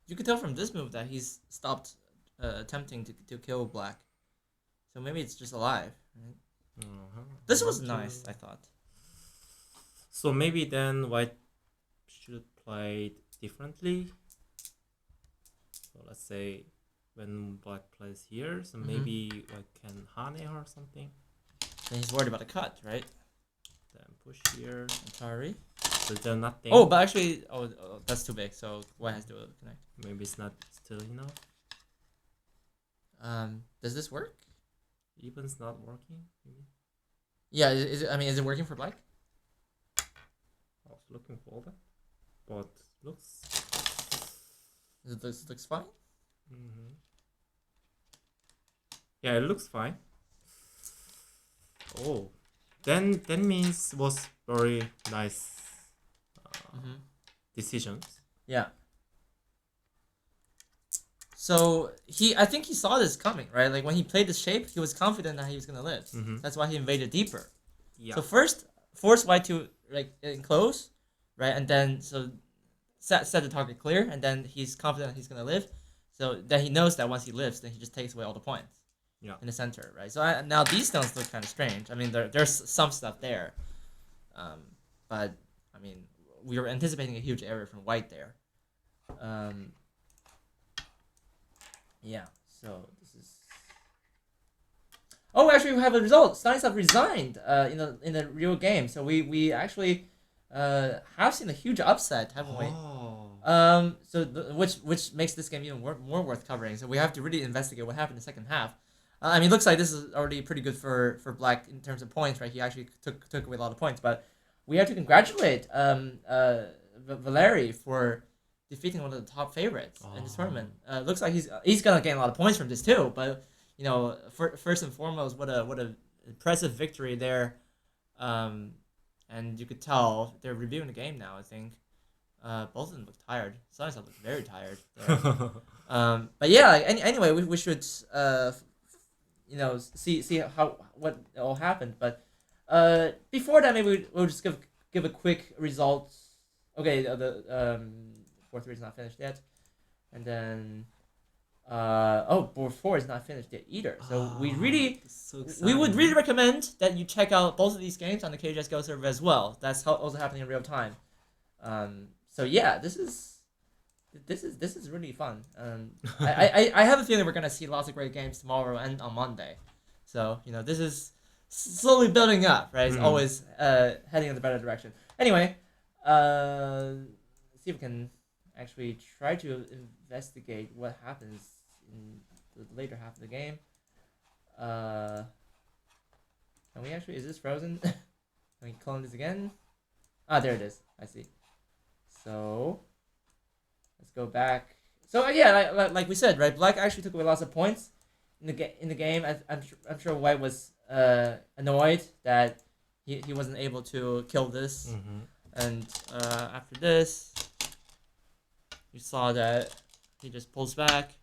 You could tell from this move that he's stopped attempting to kill black. So maybe it's just alive. Right? This was nice, I thought. So maybe then white should play differently. So let's say when black plays here, so maybe white can hane or something. Then he's worried about the cut, right? Then push here. Atari. So there's nothing. Oh, but actually, that's too big. So white has to connect. Maybe it's not still enough. Does this work? Even's not working. Maybe. Yeah, is it working for black? I was looking for that, but looks. This looks fine. Yeah, it looks fine. Oh, then that means was very nice decisions. Yeah. So I think he saw this coming, right? Like when he played this shape, he was confident that he was gonna live. That's why he invaded deeper. Yeah. So first, force white to enclose, right, and then set the target clear, and then he's confident that he's gonna live. So then he knows that once he lives, then he just takes away all the points. Yeah. In the center, right? So now these stones look kind of strange. I mean, there's some stuff there, but I mean, we were anticipating a huge error from white there. Yeah. So this is. Oh, actually, we have a result. Stanislaw resigned. In the real game. So we actually have seen a huge upset, haven't we? So which makes this game even more worth covering. So we have to really investigate what happened in the second half. I mean, it looks like this is already pretty good for Black in terms of points, right? He actually took away a lot of points, but we have to congratulate Valerii for defeating one of the top favorites in this tournament. Looks like he's gonna gain a lot of points from this too. But first and foremost, what a impressive victory there. And you could tell they're reviewing the game now. I think both of them look tired. Stanislaw looked very tired there. But yeah, anyway, we should see how what all happened. But before that, maybe we'll just give a quick result. Okay, the 4-3 is not finished yet, and then board 4 is not finished yet either. So we would really recommend that you check out both of these games on the KJS Go server as well. That's also happening in real time. So yeah, this is really fun. I have a feeling we're gonna see lots of great games tomorrow and on Monday. So this is slowly building up, right? It's always heading in the better direction. Anyway, see if we can actually try to investigate what happens in the later half of the game. Can we actually? Is this frozen? Can we clone this again? There it is. I see. So let's go back. So yeah, like we said, right? Black actually took away lots of points in the game. I'm sure White was annoyed that he wasn't able to kill this, and after this, you saw that he just pulls back,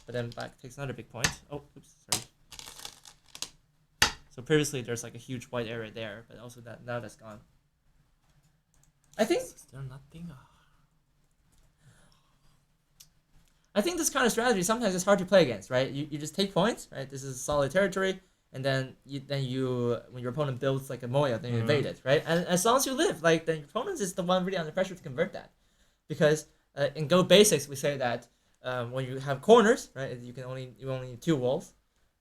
but then Black takes another big point. Oh, oops, sorry. So previously there's like a huge white area there, but also now that's gone. I think. Is there nothing? I think this kind of strategy sometimes it's hard to play against, right? You just take points, right? This is solid territory, and then you when your opponent builds like a moya, then you invade it, right? And as long as you live, like then your opponent is the one really under pressure to convert that, because in Go basics we say that when you have corners, right, you only need 2 walls.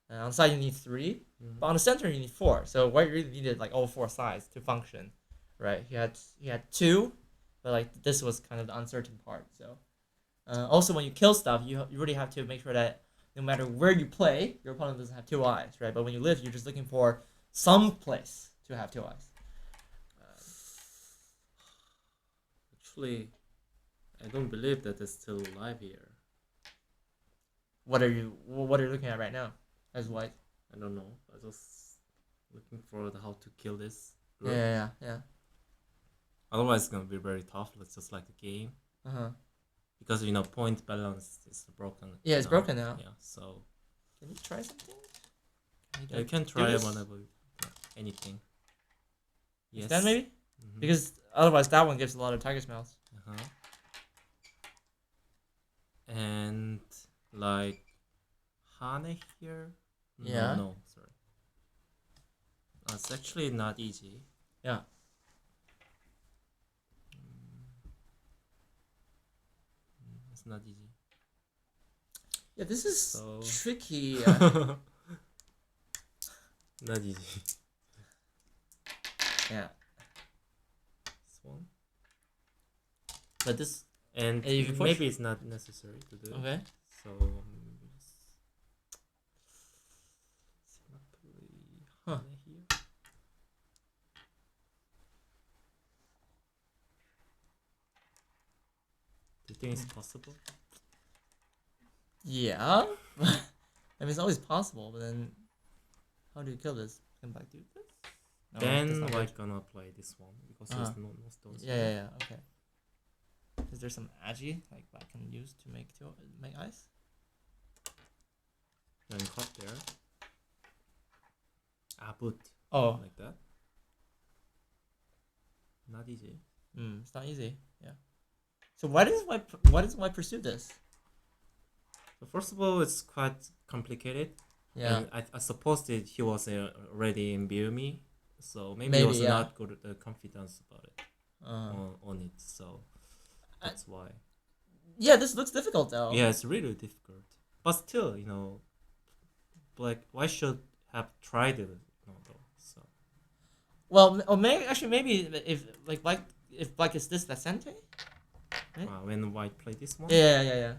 On the side you need 3, but on the center you need 4. So White really needed like all 4 sides to function, right? He had 2, but like this was kind of the uncertain part. So also when you kill stuff, you really have to make sure that no matter where you play, your opponent doesn't have 2 eyes, right? But when you live, you're just looking for some place to have 2 eyes. Actually, I don't believe that it's still alive here. What are you looking at right now as White? I don't know. I was looking for how to kill this group. Yeah. Otherwise, it's gonna be very tough. It's just like the game. Because point balance is broken. Yeah, it's broken now. Yeah. So. Can you try something? You can try whenever anything. Yes. Then maybe. Because otherwise, that one gives a lot of tiger smells. And like Hane here. Yeah. No, sorry. It's actually not easy. Yeah. It's not easy. Yeah, this is tricky. Not easy. Yeah. This one. But this and maybe it's not necessary to do. Okay. So Huh. Here. Do you think it's possible? Yeah. I mean, it's always possible, but then how do you kill this? Come back to this? No, then we're gonna play this one because there's no stones. Yeah. Okay. Is there some agi like I can use to make ice? Then cut there. Put. Oh. Like that. Not easy. It's not easy. Yeah. So why doesn't White pursue this? So first of all, it's quite complicated. Yeah. And I suppose that he was already in Birumi so maybe, Maybe, he was yeah. not good at the confidence about it Uh, on it. So that's why. yeah, this looks difficult though. Yeah, it's really difficult. But still, like why should have tried it? No, though. So Well, or maybe if black is this Vicente. Right? when white play this one, Yeah.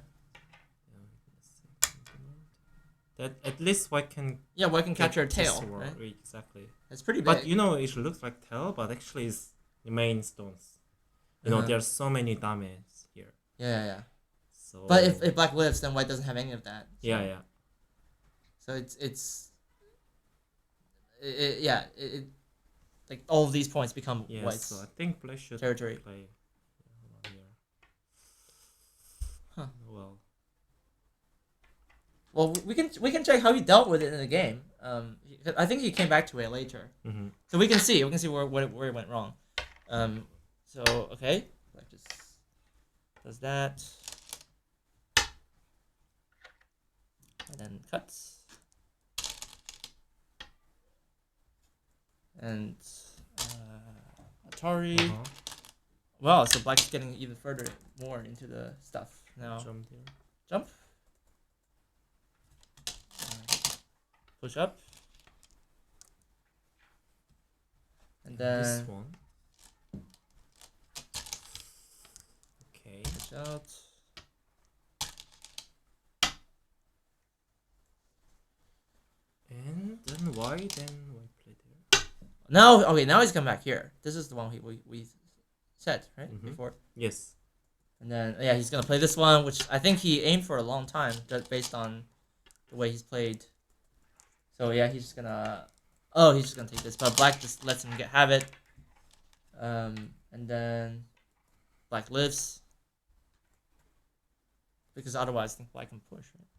that at least white can White can capture a this tail. sword, Right? exactly. It's pretty big. But it looks like tail, but actually it's the main stones. There's so many damage here. Yeah. So But if black lives, then white doesn't have any of that. So. yeah. So like all of these points become white's So I think black should territory. play here. Huh. Well, we can check how he dealt with it in the game. I think he came back to it later, so we can see where it went wrong. So okay, black just does that, and then cuts, and Atari. Wow, so black's getting even further more into the stuff now. Jump. Push up. And then this one. Okay. Push out. And then why play there? Now he's come back here. This is the one we said, right? Before. Yes. And then he's gonna play this one, which I think he aimed for a long time, just based on the way he's played. So he's just gonna take this, but black just lets him have it. And then black lives, because otherwise I think black can push, right?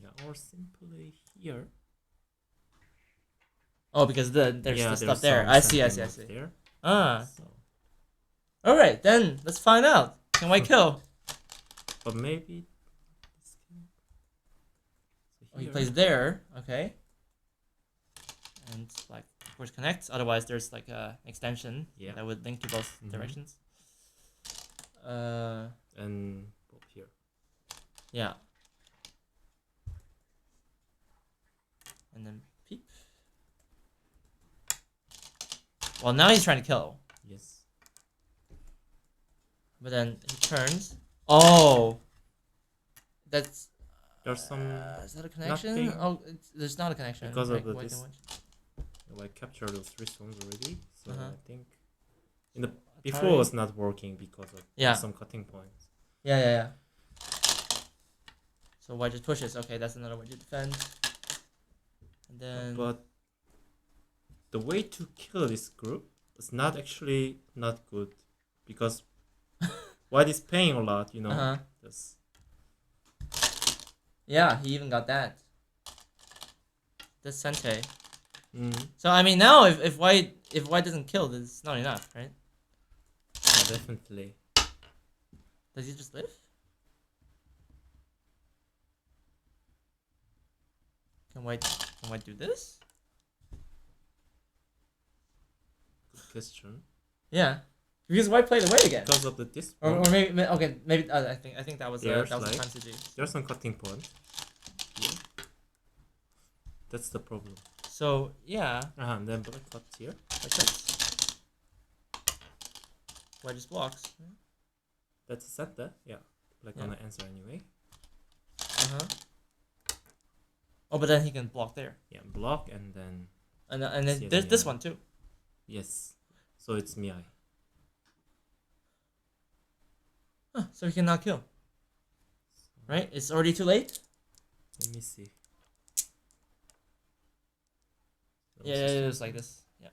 Yeah, or simply here. Oh, because there's the stuff there. some I see. There. So. All right, then let's find out. Can white kill? But maybe. So he plays there. Okay. And black, of course, connects. Otherwise, there's like a extension that would link to both directions. And here. Yeah. And then peep. Well, now he's trying to kill. Yes. But then he turns. Oh. That's. There's some. Is that a connection? Nothing. Oh, there's not a connection. Because of the white. Capture those 3 stones already. So I think in the before Atari. it was not working because of some cutting points. Yeah. So white just pushes. Okay, that's another way to defend. And then. But the way to kill this group is not actually not good, because white is paying a lot. That's... Yeah, he even got that. That's Sente. Mm. So I mean, now if white doesn't kill, then it's not enough, right? Yeah, definitely. Does he just live? Can white do this? Good question. Yeah, because white played away again. Because of this. Or maybe I think that was There's time CG. There's some cutting point. Yeah. That's the problem. So yeah. And then black cuts here. Like that. White just blocks. Right? That's a set there. Yeah. Black gonna answer anyway. Oh, but then he can block there. Yeah, block and then. And then there's this one too. Yes. So it's Miai. So he cannot kill. Right? It's already too late? Let me see. Yeah, it was like this. Yeah.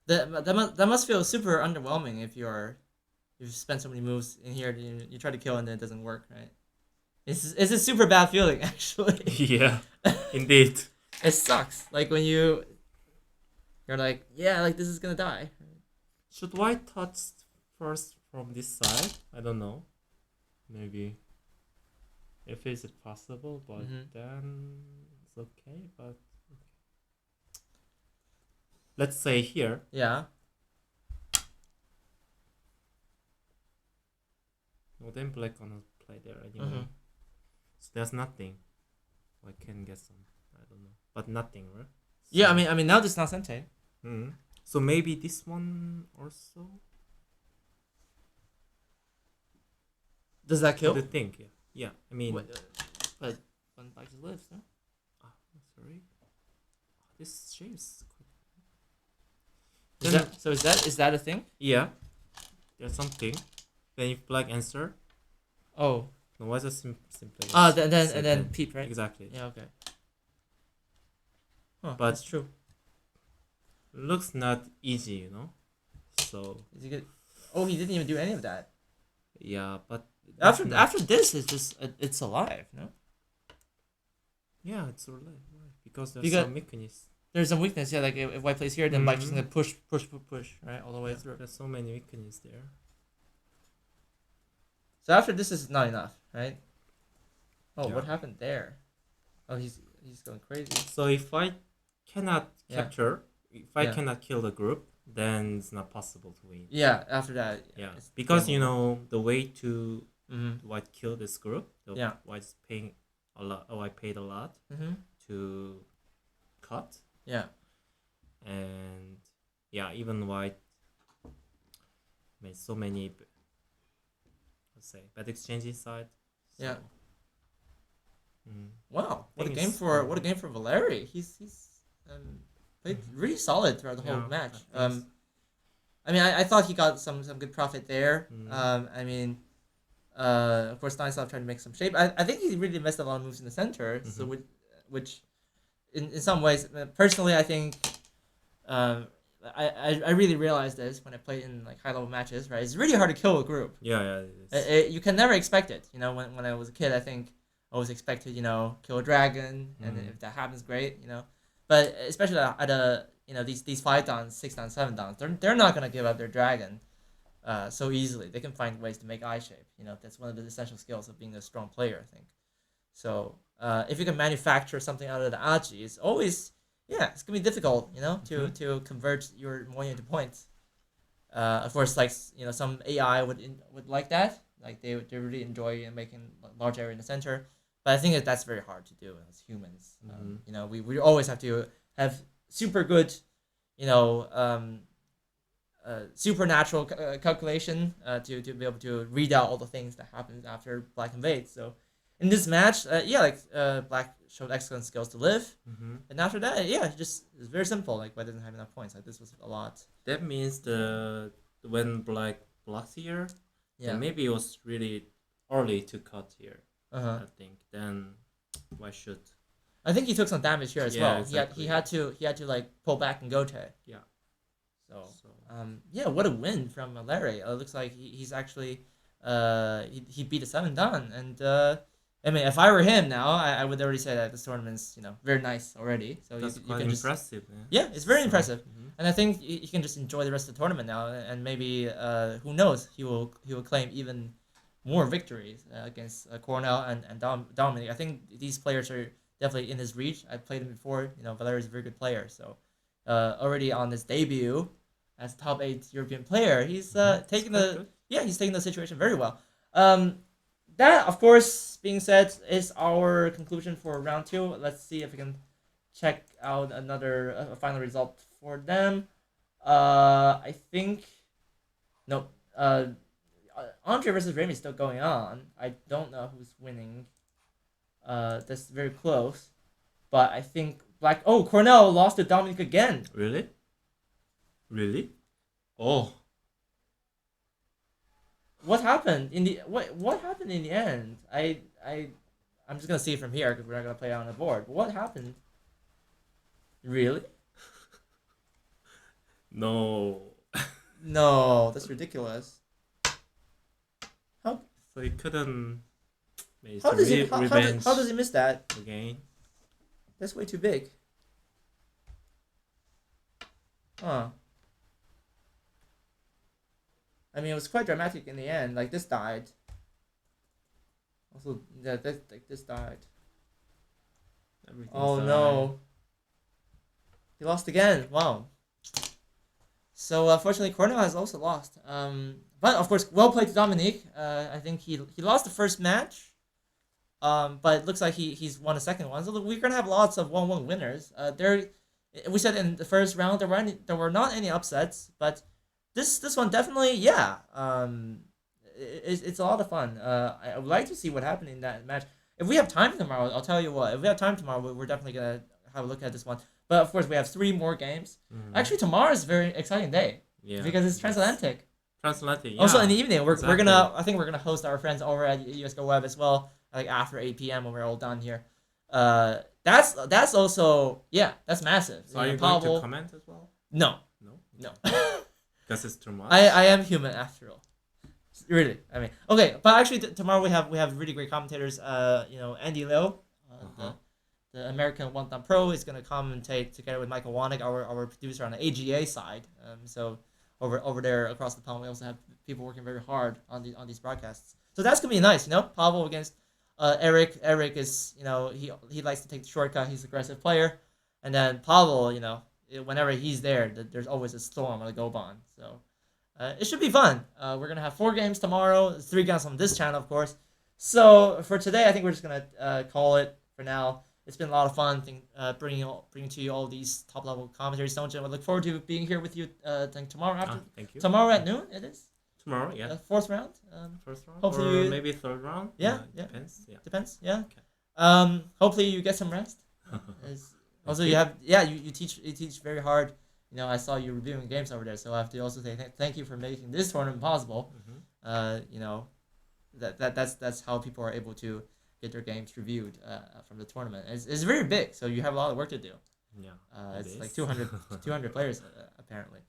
That must feel super underwhelming if you've spent so many moves in here and you try to kill and then it doesn't work, right? It's a super bad feeling, actually. Yeah, indeed. It sucks. Like when you're like, yeah, like this is gonna die. Should white touch first from this side. I don't know. Maybe if it's possible, but then it's okay. But let's say here. Yeah. No, then black gonna play there anyway. So there's nothing. I can get some. I don't know, but nothing, right? So, Yeah, I mean now this is not Sente. So maybe this one also. Does that kill? What do you think? Yeah. I mean, but one black just lives, no? Sorry. This shapes. Is that a thing? Yeah. There's something. Then if black answer. Oh. No, what's a simply? Then Pete, right? Exactly. Yeah. Okay. Huh, but that's true. Looks not easy, you know. So. Is he good? Oh, he didn't even do any of that. Yeah, but after this, it's just it's alive, no? Yeah, it's alive because there's some weakness. There's some weakness, yeah. Like if white plays here, then black just gonna push, right, all the way through. There's so many weaknesses there. So after this is not enough, right? Oh, what happened there? Oh, he's going crazy. So if I cannot capture, if I cannot kill the group, then it's not possible to win. Yeah, after that. Yeah, because you know the way to white kill this group. White's paying a lot. Oh, I paid a lot to cut. Yeah. And even white made so many. Let's say bad exchange inside. So. Yeah. Wow, what a game for Valerii. He's played really solid throughout the whole match. I mean, I thought he got some good profit there. I mean, of course, Stanislaw tried to make some shape. I think he really messed up a lot of moves in the center. So which in some ways, personally, I think I really realized this when I played in like high level matches. Right, it's really hard to kill a group. Yeah. You can never expect it. You know, when I was a kid, I think I always expected, kill a dragon, and if that happens, great, But especially at these 5 downs, 6 downs, 7 downs, they're not gonna give up their dragon, so easily. They can find ways to make eye shape. That's one of the essential skills of being a strong player, I think. So if you can manufacture something out of the aji, it's always it's gonna be difficult, to convert your moyo into points. Of course, like some AI would like that. Like they really enjoy making large area in the center. But I think that's very hard to do as humans. We always have to have super good, supernatural calculation to be able to read out all the things that happens after black invades. So in this match, black showed excellent skills to live, and after that, it's very simple. Like white doesn't have enough points. Like this was a lot. That means when black blocks here, then maybe it was really early to cut here. I think then why should? I think he took some damage here as well. Exactly. He had to like pull back and go to. Yeah. So what a win from Valerii. It looks like he's actually he beat a 7 dan, and I mean if I were him now, I would already say that this tournament's very nice already. So that's you quite can impressive. Yeah, it's very impressive, and I think you can just enjoy the rest of the tournament now, and maybe who knows, he will claim even more victories against Cornell and Dominic. I think these players are definitely in his reach. I played him before. Valerii is a very good player. So already on his debut as top 8 European player, he's taking the situation very well. That of course being said is our conclusion for round 2. Let's see if we can check out another final result for them. I think no. Andre versus Remy is still going on. I don't know who's winning. That's very close. But I think black. Oh, Cornell lost to Dominic again. Really? Oh. What happened in the what happened in the end? I'm just gonna see it from here because we're not gonna play it on the board. But what happened? Really? No. No, that's ridiculous. How? So he couldn't. How does he miss that again? That's way too big. Huh. I mean, it was quite dramatic in the end. Like this died. Also, yeah, this died. Oh no. He lost again. Wow. So unfortunately, Cornell has also lost. But of course, well played to Dominique. I think he lost the first match. But it looks like he's won the second one. So we're gonna have lots of 1-1 winners. We said in the first round there were not any upsets, but this one definitely, yeah. It's a lot of fun. I would like to see what happened in that match. If we have time tomorrow, I'll tell you what. If we have time tomorrow, we're definitely gonna have a look at this one. But of course, we have 3 more games. Actually, tomorrow is a very exciting day. Yeah. Because it's transatlantic. Transatlantic. Yeah. Also in the evening, we're gonna. I think we're gonna host our friends over at US Go Web as well. Like after 8 p.m. when we're all done here. That's also, yeah, that's massive. So are you going to comment as well? No. No. Because it's too much. I am human after all. Really, I mean, okay, but actually tomorrow we have really great commentators. Andy Liu, the American One Pro is gonna commentate together with Michael Wanek, our producer on the AGA side. So over there across the pond, we also have people working very hard on these broadcasts. So that's gonna be nice, Pavel against Eric. Eric is, he likes to take the shortcut. He's an aggressive player, and then Pavel, whenever he's there, there's always a storm on the go on. So. It should be fun. We're going to have 4 games tomorrow. 3 games on this channel, of course. So for today, I think we're just going to call it for now. It's been a lot of fun bringing to you all these top-level commentaries. Don't you? I look forward to being here with you tomorrow after. Thank you. Tomorrow at noon, it is? Tomorrow, yeah. 4th round? First round? Hopefully or maybe 3rd round? Yeah. Depends. Yeah. Depends, yeah. Okay. Hopefully you get some rest. Also, you teach very hard. I saw you reviewing games over there, so I have to also say thank you for making this tournament possible. That's how people are able to get their games reviewed from the tournament. It's very big, so you have a lot of work to do. Yeah. It's like 200 players apparently.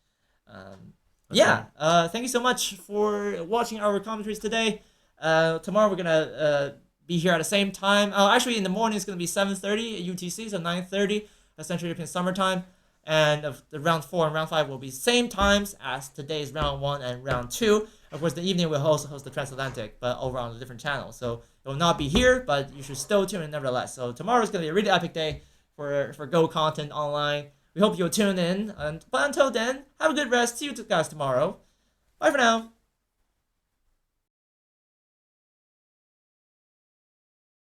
Thank you so much for watching our commentaries today. Tomorrow we're gonna be here at the same time. Actually, in the morning it's gonna be 7:30 UTC, so 9:30 Central European Summer Time. And the round 4 and round 5 will be same times as today's round 1 and round 2. Of course, the evening we'll also host the Transatlantic, but over on a different channel. So it will not be here, but you should still tune in nevertheless. So tomorrow is going to be a really epic day for Go content online. We hope you'll tune in. But until then, have a good rest. See you guys tomorrow. Bye for now.